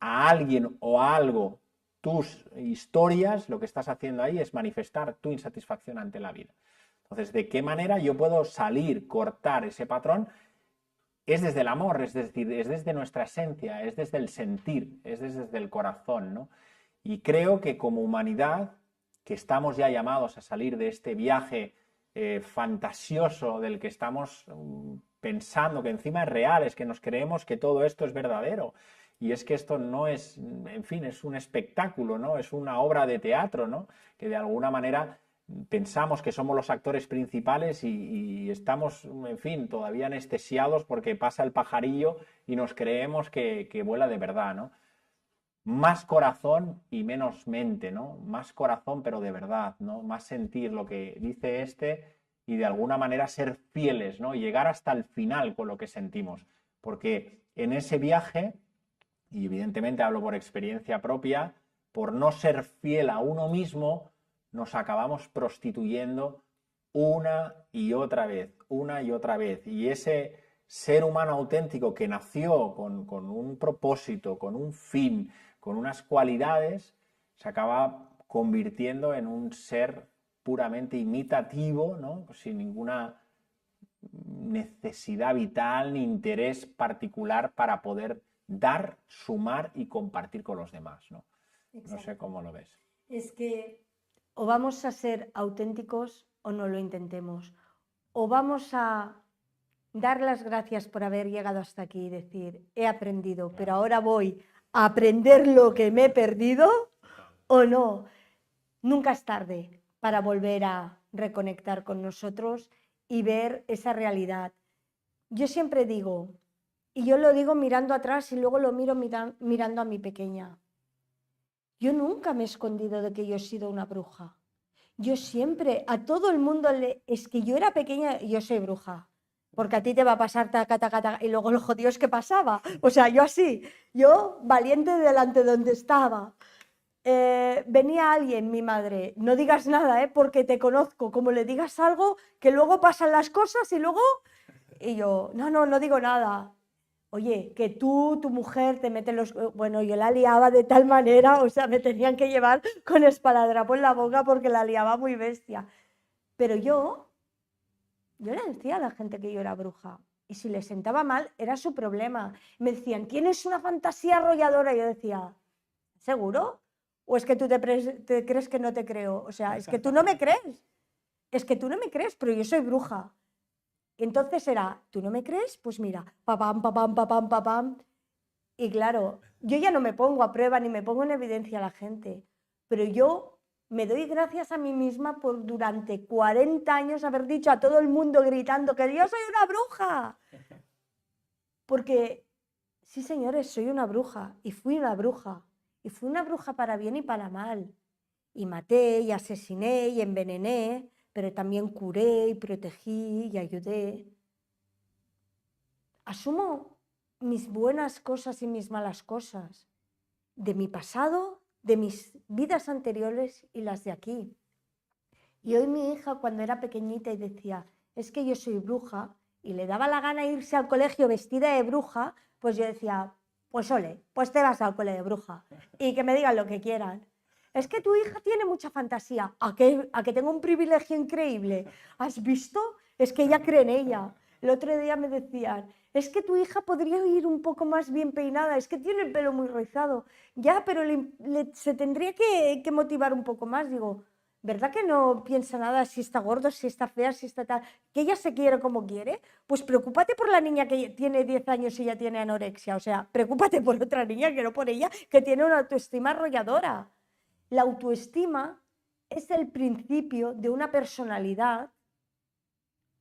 a alguien o a algo tus historias, lo que estás haciendo ahí es manifestar tu insatisfacción ante la vida. Entonces, ¿de qué manera yo puedo salir, cortar ese patrón? Es desde el amor, es decir, es desde nuestra esencia, es desde el sentir, es desde el corazón, ¿no? Y creo que como humanidad, que estamos ya llamados a salir de este viaje fantasioso del que estamos pensando que encima es real, es que nos creemos que todo esto es verdadero. Y es que esto no es, en fin, es un espectáculo, ¿no? Es una obra de teatro, ¿no? Que de alguna manera pensamos que somos los actores principales y estamos, en fin, todavía anestesiados porque pasa el pajarillo y nos creemos que vuela de verdad, ¿no? Más corazón y menos mente, ¿no? Más corazón pero de verdad, ¿no? Más sentir lo que dice este y de alguna manera ser fieles, ¿no? Llegar hasta el final con lo que sentimos. Porque en ese viaje, y evidentemente hablo por experiencia propia, por no ser fiel a uno mismo, nos acabamos prostituyendo una y otra vez, una y otra vez. Y ese ser humano auténtico que nació con un propósito, con un fin, con unas cualidades, se acaba convirtiendo en un ser puramente imitativo, ¿no? Sin ninguna necesidad vital ni interés particular para poder dar, sumar y compartir con los demás, ¿no? No sé cómo lo ves. Es que o vamos a ser auténticos o no lo intentemos. O vamos a dar las gracias por haber llegado hasta aquí y decir, he aprendido, pero ahora voy a aprender lo que me he perdido, o no. Nunca es tarde para volver a reconectar con nosotros y ver esa realidad. Yo siempre digo, y yo lo digo mirando atrás y luego lo miro mirando a mi pequeña, yo nunca me he escondido de que yo he sido una bruja. Yo siempre, a todo el mundo, es que yo era pequeña, yo soy bruja, porque a ti te va a pasar taca, taca, taca, y luego lo jodido es que pasaba. O sea, yo así, yo valiente delante de donde estaba. Venía alguien, mi madre, no digas nada, porque te conozco, como le digas algo, que luego pasan las cosas y luego... Y yo, no digo nada. Oye, que tú, tu mujer, te mete los... Bueno, yo la liaba de tal manera, o sea, me tenían que llevar con esparadrapo en la boca porque la liaba muy bestia. Pero yo le decía a la gente que yo era bruja. Y si le sentaba mal, era su problema. Me decían, tienes una fantasía arrolladora. Y yo decía, ¿seguro? ¿O es que tú te crees que no te creo? O sea, es que tú no me crees. Es que tú no me crees, pero yo soy bruja. Entonces era, ¿tú no me crees? Pues mira, papam, papam, papam, papam. Y claro, yo ya no me pongo a prueba ni me pongo en evidencia a la gente, pero yo me doy gracias a mí misma por durante 40 años haber dicho a todo el mundo gritando que yo soy una bruja. Porque, sí señores, soy una bruja y fui una bruja. Y fui una bruja para bien y para mal. y maté y asesiné y envenené, pero también curé y protegí y ayudé. Asumo mis buenas cosas y mis malas cosas, de mi pasado, de mis vidas anteriores y las de aquí. Y hoy mi hija, cuando era pequeñita y decía, es que yo soy bruja, y le daba la gana irse al colegio vestida de bruja, pues yo decía, pues ole, pues te vas al cole de bruja y que me digan lo que quieran. Es que tu hija tiene mucha fantasía. ¿A que tengo un privilegio increíble? ¿Has visto? Es que ella cree en ella. El otro día me decían, es que tu hija podría ir un poco más bien peinada, es que tiene el pelo muy rizado. Ya, pero se tendría que motivar un poco más. Digo, ¿verdad que no piensa nada si está gordo, si está fea, si está tal? Que ella se quiere como quiere. Pues preocúpate por la niña que tiene 10 años y ya tiene anorexia. O sea, preocúpate por otra niña que no por ella, que tiene una autoestima arrolladora. La autoestima es el principio de una personalidad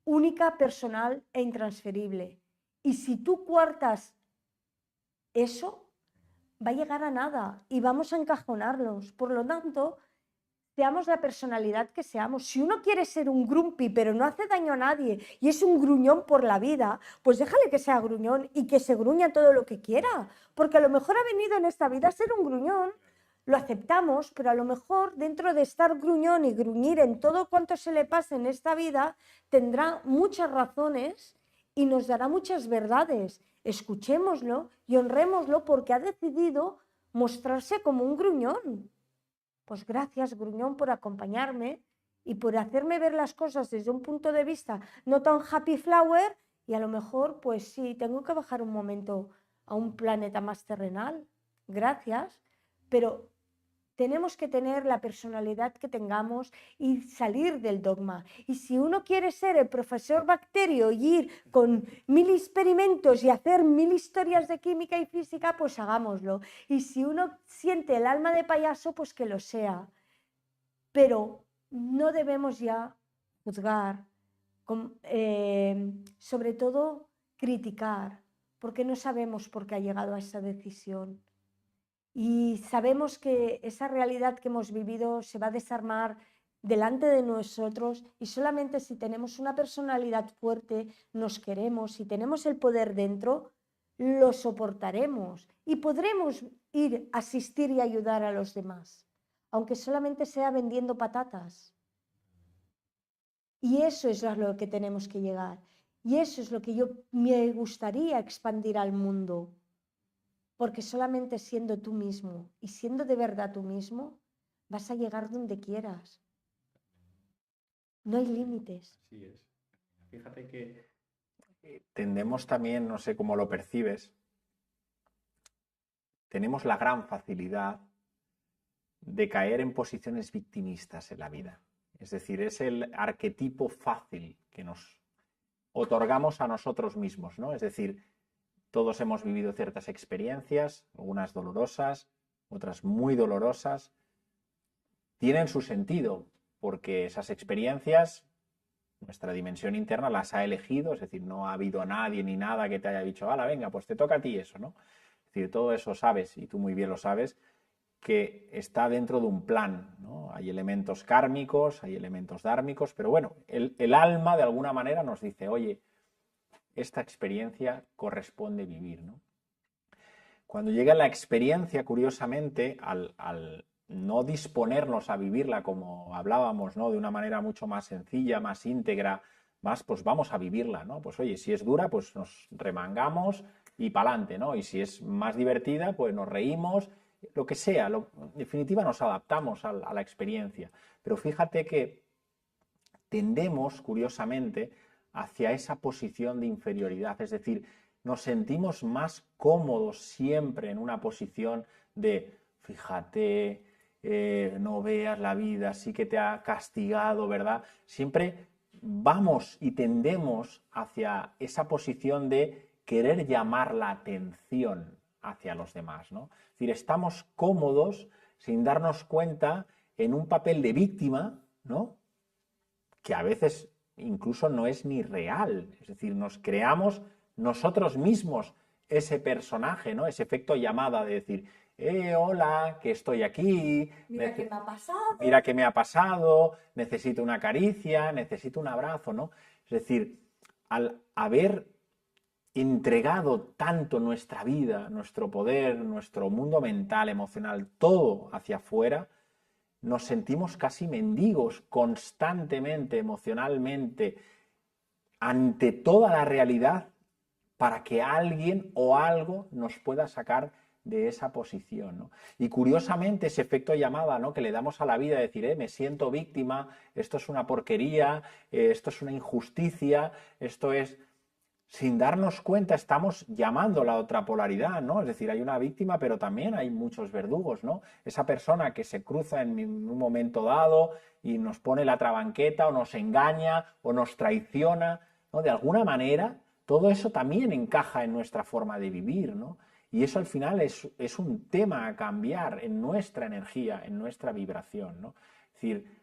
única, personal e intransferible. Y si tú coartas eso, va a llegar a nada y vamos a encajonarlos. Por lo tanto, seamos la personalidad que seamos. Si uno quiere ser un grumpy pero no hace daño a nadie y es un gruñón por la vida, pues déjale que sea gruñón y que se gruña todo lo que quiera, porque a lo mejor ha venido en esta vida a ser un gruñón, lo aceptamos, pero a lo mejor dentro de estar gruñón y gruñir en todo cuanto se le pase en esta vida, tendrá muchas razones y nos dará muchas verdades. Escuchémoslo y honrémoslo porque ha decidido mostrarse como un gruñón. Pues gracias, gruñón, por acompañarme y por hacerme ver las cosas desde un punto de vista no tan happy flower, y a lo mejor, pues sí, tengo que bajar un momento a un planeta más terrenal. Gracias, pero tenemos que tener la personalidad que tengamos y salir del dogma. Y si uno quiere ser el profesor Bacterio y ir con 1000 experimentos y hacer 1000 historias de química y física, pues hagámoslo. Y si uno siente el alma de payaso, pues que lo sea. Pero no debemos ya juzgar, sobre todo criticar, porque no sabemos por qué ha llegado a esa decisión. Y sabemos que esa realidad que hemos vivido se va a desarmar delante de nosotros, y solamente si tenemos una personalidad fuerte, nos queremos y tenemos el poder dentro, lo soportaremos y podremos ir a asistir y ayudar a los demás, aunque solamente sea vendiendo patatas. Y eso es a lo que tenemos que llegar. Y eso es lo que me gustaría expandir al mundo. Porque solamente siendo tú mismo y siendo de verdad tú mismo, vas a llegar donde quieras. No hay límites. Así es. Fíjate que tendemos también, no sé cómo lo percibes, tenemos la gran facilidad de caer en posiciones victimistas en la vida. Es decir, es el arquetipo fácil que nos otorgamos a nosotros mismos, ¿no? Es decir, todos hemos vivido ciertas experiencias, algunas dolorosas, otras muy dolorosas. Tienen su sentido, porque esas experiencias, nuestra dimensión interna las ha elegido, es decir, no ha habido nadie ni nada que te haya dicho, hala, venga, pues te toca a ti eso, ¿no? Es decir, todo eso sabes, y tú muy bien lo sabes, que está dentro de un plan, ¿no? Hay elementos kármicos, hay elementos dármicos, pero bueno, el alma de alguna manera nos dice, oye, esta experiencia corresponde vivir, ¿no? Cuando llega la experiencia, curiosamente, al no disponernos a vivirla como hablábamos, ¿no? De una manera mucho más sencilla, más íntegra, más, pues vamos a vivirla, ¿no? Pues oye, si es dura, pues nos remangamos y pa'lante, ¿no? Y si es más divertida, pues nos reímos, lo que sea, en definitiva nos adaptamos a la experiencia. Pero fíjate que tendemos, curiosamente, hacia esa posición de inferioridad, es decir, nos sentimos más cómodos siempre en una posición de, fíjate, no veas la vida, sí que te ha castigado, ¿verdad? Siempre vamos y tendemos hacia esa posición de querer llamar la atención hacia los demás, ¿no? Es decir, estamos cómodos sin darnos cuenta en un papel de víctima, ¿no? Que a veces incluso no es ni real, es decir, nos creamos nosotros mismos ese personaje, ¿no? Ese efecto llamada de decir, hola, que estoy aquí, Mira qué me ha pasado. mira qué me ha pasado, necesito una caricia, necesito un abrazo, ¿no? Es decir, al haber entregado tanto nuestra vida, nuestro poder, nuestro mundo mental, emocional, todo hacia afuera, nos sentimos casi mendigos constantemente, emocionalmente, ante toda la realidad para que alguien o algo nos pueda sacar de esa posición, ¿no? Y curiosamente ese efecto llamada, ¿no?, que le damos a la vida, decir, me siento víctima, esto es una porquería, esto es una injusticia, esto es... Sin darnos cuenta estamos llamando a la otra polaridad, ¿no? Es decir, hay una víctima, pero también hay muchos verdugos, ¿no? Esa persona que se cruza en un momento dado y nos pone la trabanqueta o nos engaña o nos traiciona, ¿no? De alguna manera, todo eso también encaja en nuestra forma de vivir, ¿no? Y eso al final es un tema a cambiar en nuestra energía, en nuestra vibración, ¿no? Es decir,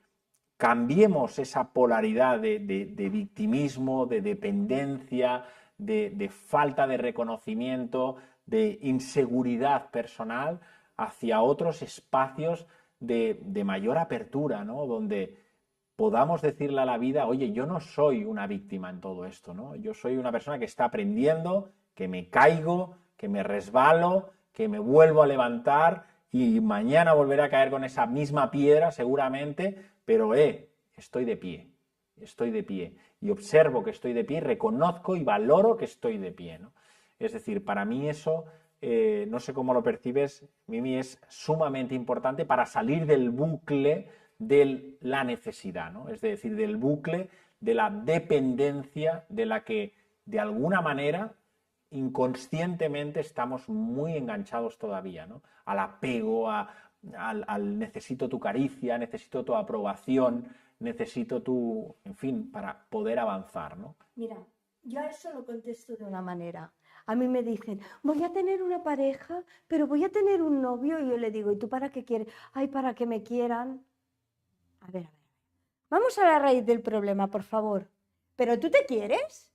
cambiemos esa polaridad de victimismo, de dependencia, de falta de reconocimiento, de inseguridad personal hacia otros espacios de mayor apertura, ¿no? Donde podamos decirle a la vida, oye, yo no soy una víctima en todo esto, ¿no? Yo soy una persona que está aprendiendo, que me caigo, que me resbalo, que me vuelvo a levantar y mañana volveré a caer con esa misma piedra seguramente, pero estoy de pie y observo que estoy de pie, reconozco y valoro que estoy de pie, ¿no? Es decir, para mí eso, no sé cómo lo percibes, Mimi, es sumamente importante para salir del bucle de la necesidad, ¿no? Es decir, del bucle de la dependencia de la que de alguna manera inconscientemente estamos muy enganchados todavía, ¿no? Al apego, al necesito tu caricia, necesito tu aprobación, necesito tu, en fin, para poder avanzar, ¿no? Mira, yo a eso lo contesto de una manera. A mí me dicen, voy a tener una pareja, pero voy a tener un novio. Y yo le digo, ¿y tú para qué quieres? Ay, para que me quieran. A ver. Vamos a la raíz del problema, por favor. ¿Pero tú te quieres?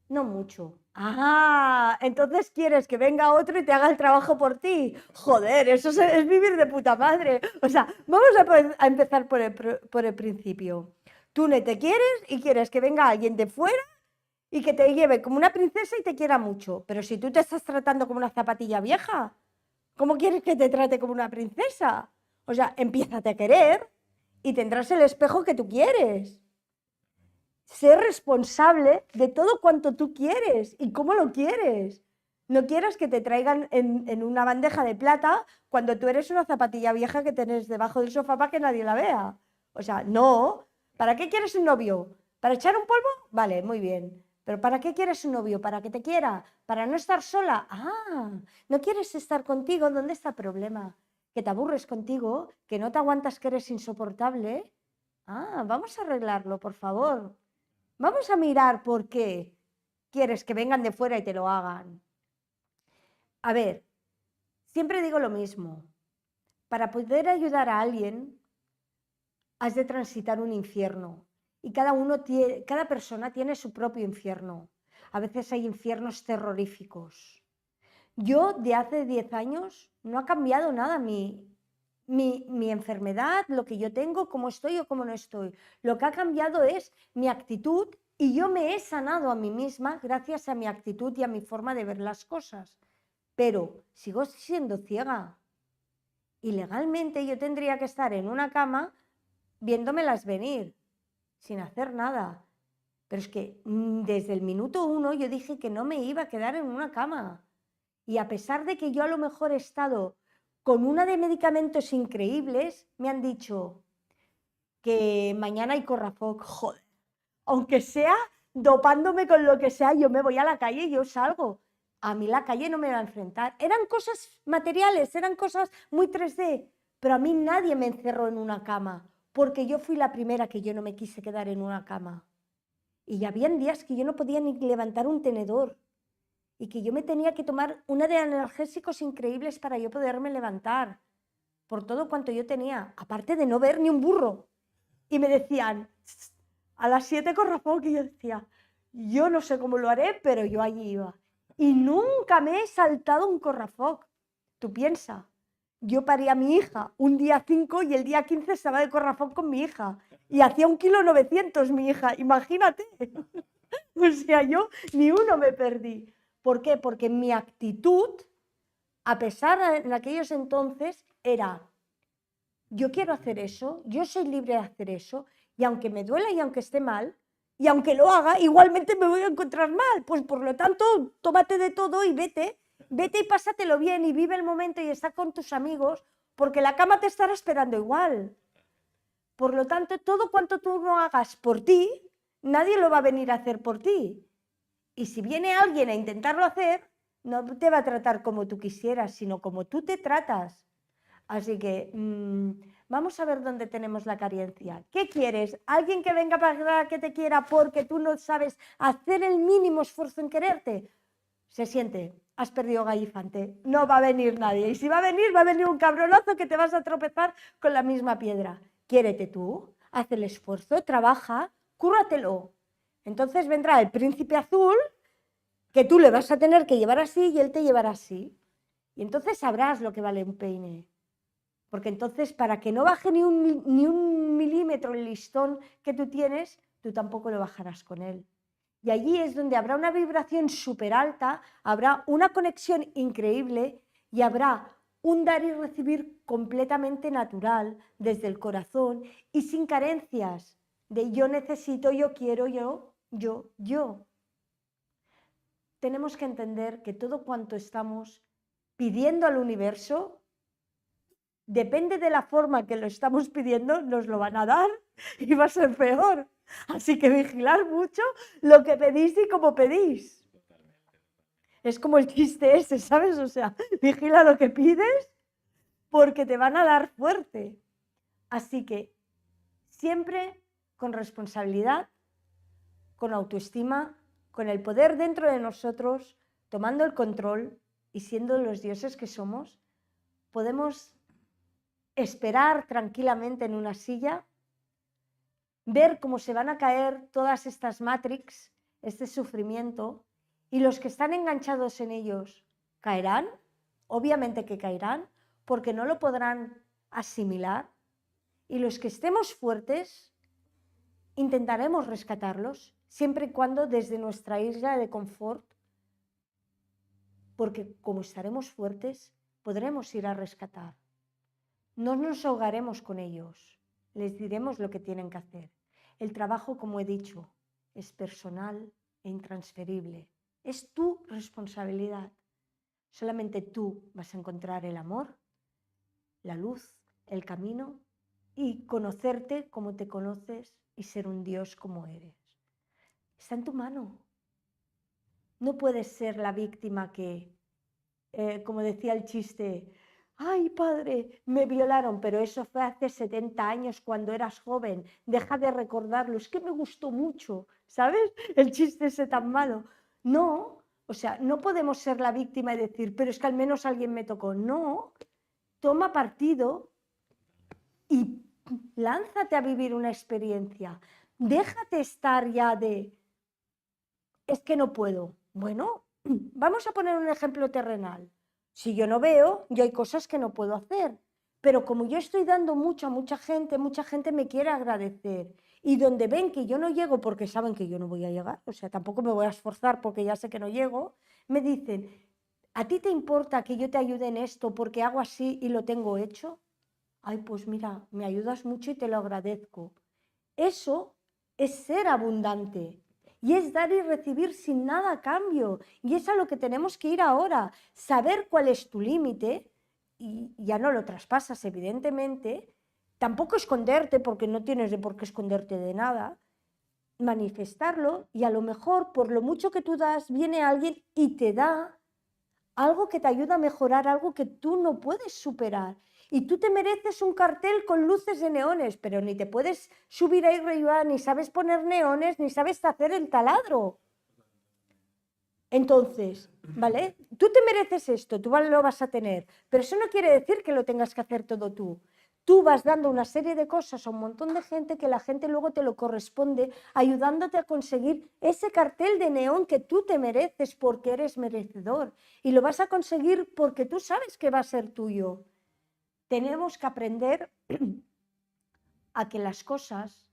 No mucho. Ah, entonces quieres que venga otro y te haga el trabajo por ti. Joder, eso es vivir de puta madre. O sea, vamos a empezar por el principio. Tú no te quieres y quieres que venga alguien de fuera y que te lleve como una princesa y te quiera mucho. Pero si tú te estás tratando como una zapatilla vieja, ¿cómo quieres que te trate como una princesa? O sea, empiézate a querer y tendrás el espejo que tú quieres. Ser responsable de todo cuanto tú quieres y cómo lo quieres. No quieras que te traigan en una bandeja de plata cuando tú eres una zapatilla vieja que tienes debajo del sofá para que nadie la vea. O sea, no. ¿Para qué quieres un novio? ¿Para echar un polvo? Vale, muy bien. ¿Pero para qué quieres un novio? ¿Para que te quiera? ¿Para no estar sola? Ah, ¿no quieres estar contigo? ¿Dónde está el problema? ¿Que te aburres contigo? ¿Que no te aguantas, que eres insoportable? Ah, vamos a arreglarlo, por favor. Vamos a mirar por qué quieres que vengan de fuera y te lo hagan. A ver, siempre digo lo mismo. Para poder ayudar a alguien, has de transitar un infierno. Y cada persona tiene su propio infierno. A veces hay infiernos terroríficos. Yo, de hace 10 años, no ha cambiado nada mi enfermedad, lo que yo tengo, cómo estoy o cómo no estoy. Lo que ha cambiado es mi actitud y yo me he sanado a mí misma gracias a mi actitud y a mi forma de ver las cosas. Pero sigo siendo ciega. Y legalmente yo tendría que estar en una cama viéndomelas venir, sin hacer nada. Pero es que desde el minuto 1 yo dije que no me iba a quedar en una cama. Y a pesar de que yo a lo mejor he estado con una de medicamentos increíbles, me han dicho que mañana hay corrafoc, joder. Aunque sea dopándome con lo que sea, yo me voy a la calle y yo salgo. A mí la calle no me va a enfrentar. Eran cosas materiales, eran cosas muy 3D, pero a mí nadie me encerró en una cama, porque yo fui la primera que yo no me quise quedar en una cama. Y ya habían días que yo no podía ni levantar un tenedor y que yo me tenía que tomar una de analgésicos increíbles para yo poderme levantar, por todo cuanto yo tenía, aparte de no ver ni un burro. Y me decían, a las 7 corrafoc, y yo decía, yo no sé cómo lo haré, pero yo allí iba. y nunca me he saltado un corrafoc. Tú piensa, yo parí a mi hija un día 5 y el día 15 estaba de corrafoc con mi hija y hacía 1,9 kg mi hija, imagínate. O sea, yo ni uno me perdí. ¿Por qué? Porque mi actitud, a pesar en aquellos entonces, era: yo quiero hacer eso, yo soy libre de hacer eso, y aunque me duela y aunque esté mal, y aunque lo haga, igualmente me voy a encontrar mal. Pues por lo tanto, tómate de todo y vete y pásatelo bien y vive el momento y está con tus amigos, porque la cama te estará esperando igual. Por lo tanto, todo cuanto tú no hagas por ti, nadie lo va a venir a hacer por ti. Y si viene alguien a intentarlo hacer, no te va a tratar como tú quisieras, sino como tú te tratas. Así que vamos a ver dónde tenemos la carencia. ¿Qué quieres? ¿Alguien que venga para que te quiera porque tú no sabes hacer el mínimo esfuerzo en quererte? Se siente, has perdido gallifante, no va a venir nadie. Y si va a venir un cabronazo que te vas a tropezar con la misma piedra. Quiérete tú, haz el esfuerzo, trabaja, cúrratelo. Entonces vendrá el príncipe azul que tú le vas a tener que llevar así y él te llevará así. Y entonces sabrás lo que vale un peine. Porque entonces, para que no baje ni un milímetro el listón que tú tienes, tú tampoco lo bajarás con él. Y allí es donde habrá una vibración súper alta, habrá una conexión increíble y habrá un dar y recibir completamente natural, desde el corazón y sin carencias de yo necesito, yo quiero, yo. Tenemos que entender que todo cuanto estamos pidiendo al universo, depende de la forma que lo estamos pidiendo, nos lo van a dar y va a ser peor. Así que vigilar mucho lo que pedís y cómo pedís. Es como el chiste ese, ¿sabes? O sea, vigila lo que pides porque te van a dar fuerte. Así que siempre con responsabilidad, con autoestima, con el poder dentro de nosotros, tomando el control y siendo los dioses que somos, podemos esperar tranquilamente en una silla, ver cómo se van a caer todas estas matrix, este sufrimiento, y los que están enganchados en ellos caerán, obviamente que caerán, porque no lo podrán asimilar, y los que estemos fuertes intentaremos rescatarlos, siempre y cuando desde nuestra isla de confort, porque como estaremos fuertes, podremos ir a rescatar. No nos ahogaremos con ellos, les diremos lo que tienen que hacer. El trabajo, como he dicho, es personal e intransferible. Es tu responsabilidad. Solamente tú vas a encontrar el amor, la luz, el camino y conocerte como te conoces y ser un Dios como eres. Está en tu mano. No puedes ser la víctima que, como decía el chiste, ay, padre, me violaron, pero eso fue hace 70 años cuando eras joven, deja de recordarlo, es que me gustó mucho, ¿sabes? El chiste ese tan malo. No, o sea, no podemos ser la víctima y decir, pero es que al menos alguien me tocó. No, toma partido y lánzate a vivir una experiencia. Déjate estar ya de, es que no puedo. Bueno, vamos a poner un ejemplo terrenal. Si yo no veo, yo hay cosas que no puedo hacer, pero como yo estoy dando mucho a mucha gente me quiere agradecer. Y donde ven que yo no llego porque saben que yo no voy a llegar, o sea, tampoco me voy a esforzar porque ya sé que no llego, me dicen, ¿a ti te importa que yo te ayude en esto porque hago así y lo tengo hecho? Ay, pues mira, me ayudas mucho y te lo agradezco. Eso es ser abundante. Y es dar y recibir sin nada a cambio. Y es a lo que tenemos que ir ahora. Saber cuál es tu límite, y ya no lo traspasas, evidentemente. Tampoco esconderte, porque no tienes de por qué esconderte de nada. Manifestarlo, y a lo mejor, por lo mucho que tú das, viene alguien y te da algo que te ayuda a mejorar, algo que tú no puedes superar. Y tú te mereces un cartel con luces de neones, pero ni te puedes subir ahí arriba, ni sabes poner neones, ni sabes hacer el taladro. Entonces, ¿vale? Tú te mereces esto, tú lo vas a tener, pero eso no quiere decir que lo tengas que hacer todo tú. tú vas dando una serie de cosas a un montón de gente que la gente luego te lo corresponde, ayudándote a conseguir ese cartel de neón que tú te mereces porque eres merecedor. Y lo vas a conseguir porque tú sabes que va a ser tuyo. Tenemos que aprender a que las cosas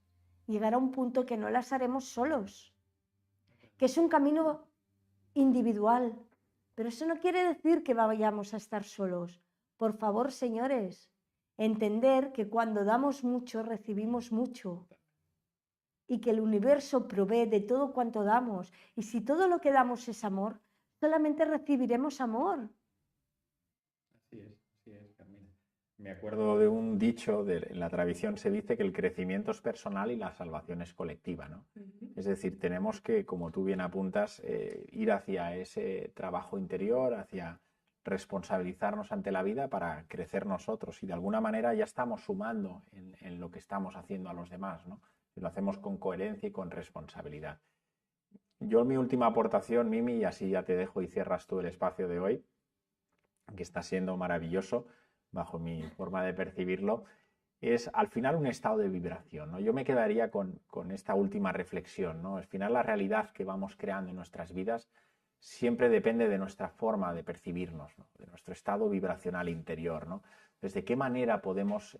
llegar a un punto que no las haremos solos, que es un camino individual, pero eso no quiere decir que vayamos a estar solos. Por favor, señores, entender que cuando damos mucho, recibimos mucho y que el universo provee de todo cuanto damos. Y si todo lo que damos es amor, solamente recibiremos amor. Así es, Carmina. Me acuerdo de un dicho, en la tradición se dice que el crecimiento es personal y la salvación es colectiva, ¿no? Es decir, tenemos que, como tú bien apuntas, ir hacia ese trabajo interior, hacia responsabilizarnos ante la vida para crecer nosotros y de alguna manera ya estamos sumando en lo que estamos haciendo a los demás, ¿no? Y lo hacemos con coherencia y con responsabilidad. Yo mi última aportación, Mimi, y así ya te dejo y cierras tú el espacio de hoy, que está siendo maravilloso bajo mi forma de percibirlo, es al final un estado de vibración, ¿no? Yo me quedaría con esta última reflexión, ¿no? Al final la realidad que vamos creando en nuestras vidas siempre depende de nuestra forma de percibirnos, ¿no? De nuestro estado vibracional interior, ¿no? Desde qué manera podemos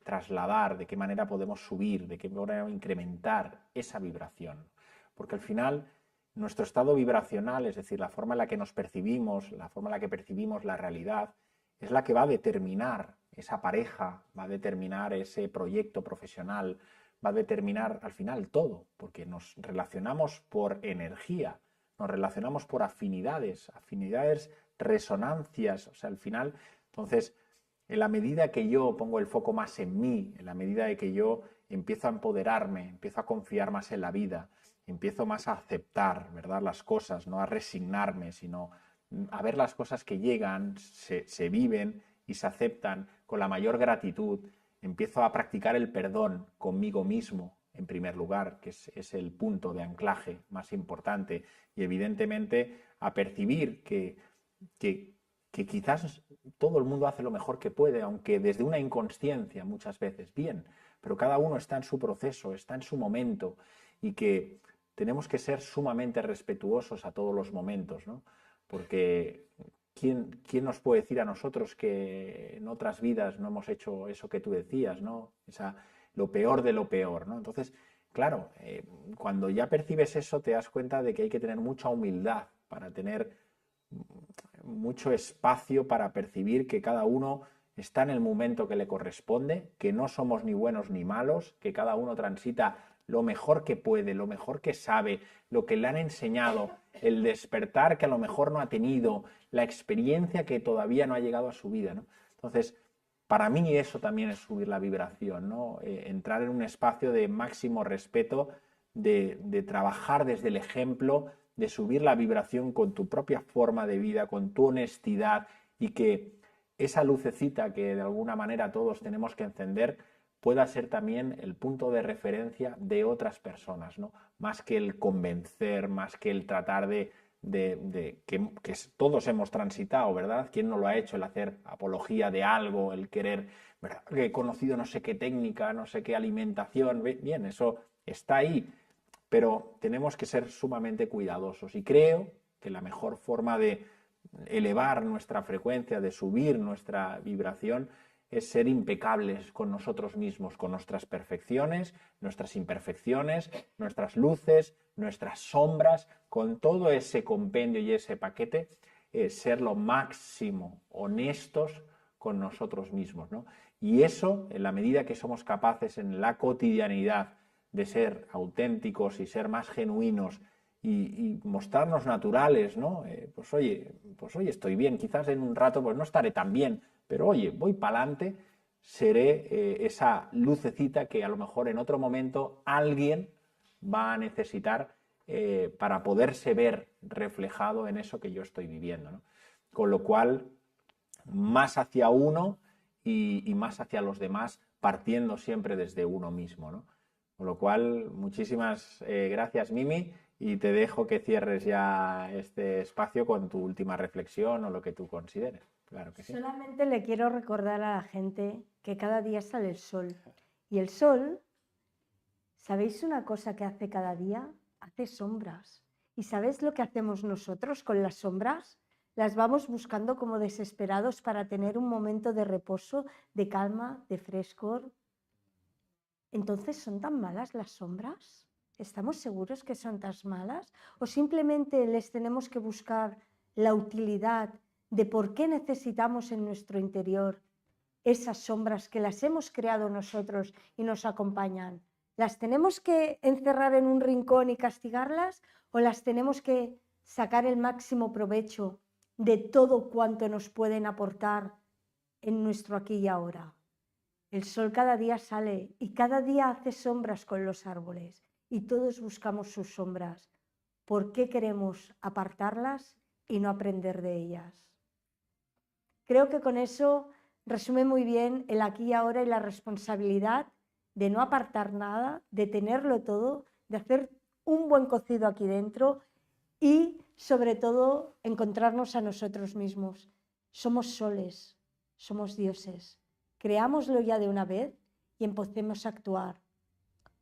trasladar, de qué manera podemos subir, de qué manera incrementar esa vibración. Porque al final nuestro estado vibracional, es decir, la forma en la que nos percibimos, la forma en la que percibimos la realidad, es la que va a determinar esa pareja, va a determinar ese proyecto profesional, va a determinar al final todo, porque nos relacionamos por energía, nos relacionamos por afinidades, resonancias, o sea, al final, entonces, en la medida que yo pongo el foco más en mí, en la medida de que yo empiezo a empoderarme, empiezo a confiar más en la vida, empiezo más a aceptar, ¿verdad?, las cosas, no a resignarme, sino a ver las cosas que llegan, se viven y se aceptan con la mayor gratitud, empiezo a practicar el perdón conmigo mismo, en primer lugar, que es el punto de anclaje más importante, y evidentemente a percibir que quizás todo el mundo hace lo mejor que puede, aunque desde una inconsciencia muchas veces, bien, pero cada uno está en su proceso, está en su momento, y que tenemos que ser sumamente respetuosos a todos los momentos, ¿no? Porque ¿quién nos puede decir a nosotros que en otras vidas no hemos hecho eso que tú decías, ¿no? Lo peor de lo peor, ¿no? Entonces, claro, cuando ya percibes eso te das cuenta de que hay que tener mucha humildad para tener mucho espacio para percibir que cada uno está en el momento que le corresponde, que no somos ni buenos ni malos, que cada uno transita lo mejor que puede, lo mejor que sabe, lo que le han enseñado, el despertar que a lo mejor no ha tenido, la experiencia que todavía no ha llegado a su vida, ¿no? Entonces, para mí eso también es subir la vibración, ¿no? Entrar en un espacio de máximo respeto, de trabajar desde el ejemplo, de subir la vibración con tu propia forma de vida, con tu honestidad, y que esa lucecita que de alguna manera todos tenemos que encender pueda ser también el punto de referencia de otras personas, ¿no? Más que el convencer, más que el tratar que todos hemos transitado, ¿verdad? ¿Quién no lo ha hecho? El hacer apología de algo, el querer, ¿verdad?, que he conocido no sé qué técnica, no sé qué alimentación, bien, eso está ahí, pero tenemos que ser sumamente cuidadosos, y creo que la mejor forma de elevar nuestra frecuencia, de subir nuestra vibración, es ser impecables con nosotros mismos, con nuestras perfecciones, nuestras imperfecciones, nuestras luces, nuestras sombras, con todo ese compendio y ese paquete, ser lo máximo honestos con nosotros mismos, ¿no? Y eso, en la medida que somos capaces en la cotidianidad de ser auténticos y ser más genuinos y mostrarnos naturales, ¿no? Pues oye, estoy bien, quizás en un rato pues no estaré tan bien, pero oye, voy para adelante, seré esa lucecita que a lo mejor en otro momento alguien va a necesitar para poderse ver reflejado en eso que yo estoy viviendo, ¿no? Con lo cual, más hacia uno y más hacia los demás, partiendo siempre desde uno mismo, ¿no? Con lo cual, muchísimas gracias, Mimi, y te dejo que cierres ya este espacio con tu última reflexión o lo que tú consideres. Claro que sí. Solamente le quiero recordar a la gente que cada día sale el sol. Y el sol, ¿sabéis una cosa que hace cada día? Hace sombras. ¿Y sabéis lo que hacemos nosotros con las sombras? Las vamos buscando como desesperados para tener un momento de reposo, de calma, de frescor. Entonces, ¿son tan malas las sombras? ¿Estamos seguros que son tan malas? ¿O simplemente les tenemos que buscar la utilidad de por qué necesitamos en nuestro interior esas sombras que las hemos creado nosotros y nos acompañan? ¿Las tenemos que encerrar en un rincón y castigarlas o las tenemos que sacar el máximo provecho de todo cuanto nos pueden aportar en nuestro aquí y ahora? El sol cada día sale y cada día hace sombras con los árboles y todos buscamos sus sombras. ¿Por qué queremos apartarlas y no aprender de ellas? Creo que con eso resume muy bien el aquí y ahora y la responsabilidad de no apartar nada, de tenerlo todo, de hacer un buen cocido aquí dentro y, sobre todo, encontrarnos a nosotros mismos. Somos soles, somos dioses. Creámoslo ya de una vez y empecemos a actuar.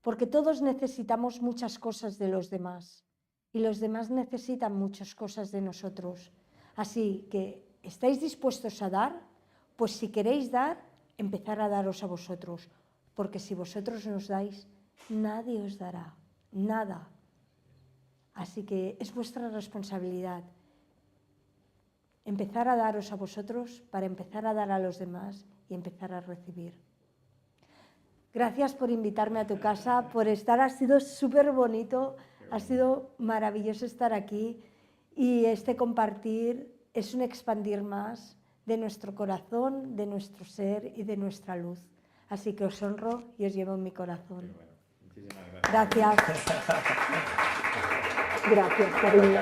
Porque todos necesitamos muchas cosas de los demás y los demás necesitan muchas cosas de nosotros. Así que, ¿estáis dispuestos a dar? Pues si queréis dar, empezar a daros a vosotros. Porque si vosotros nos dais, nadie os dará, nada. Así que es vuestra responsabilidad empezar a daros a vosotros para empezar a dar a los demás y empezar a recibir. Gracias por invitarme a tu casa, por estar, ha sido súper bonito, ha sido maravilloso estar aquí y este compartir es un expandir más de nuestro corazón, de nuestro ser y de nuestra luz. Así que os honro y os llevo en mi corazón. Muchísimas gracias. Gracias. Gracias, cariño.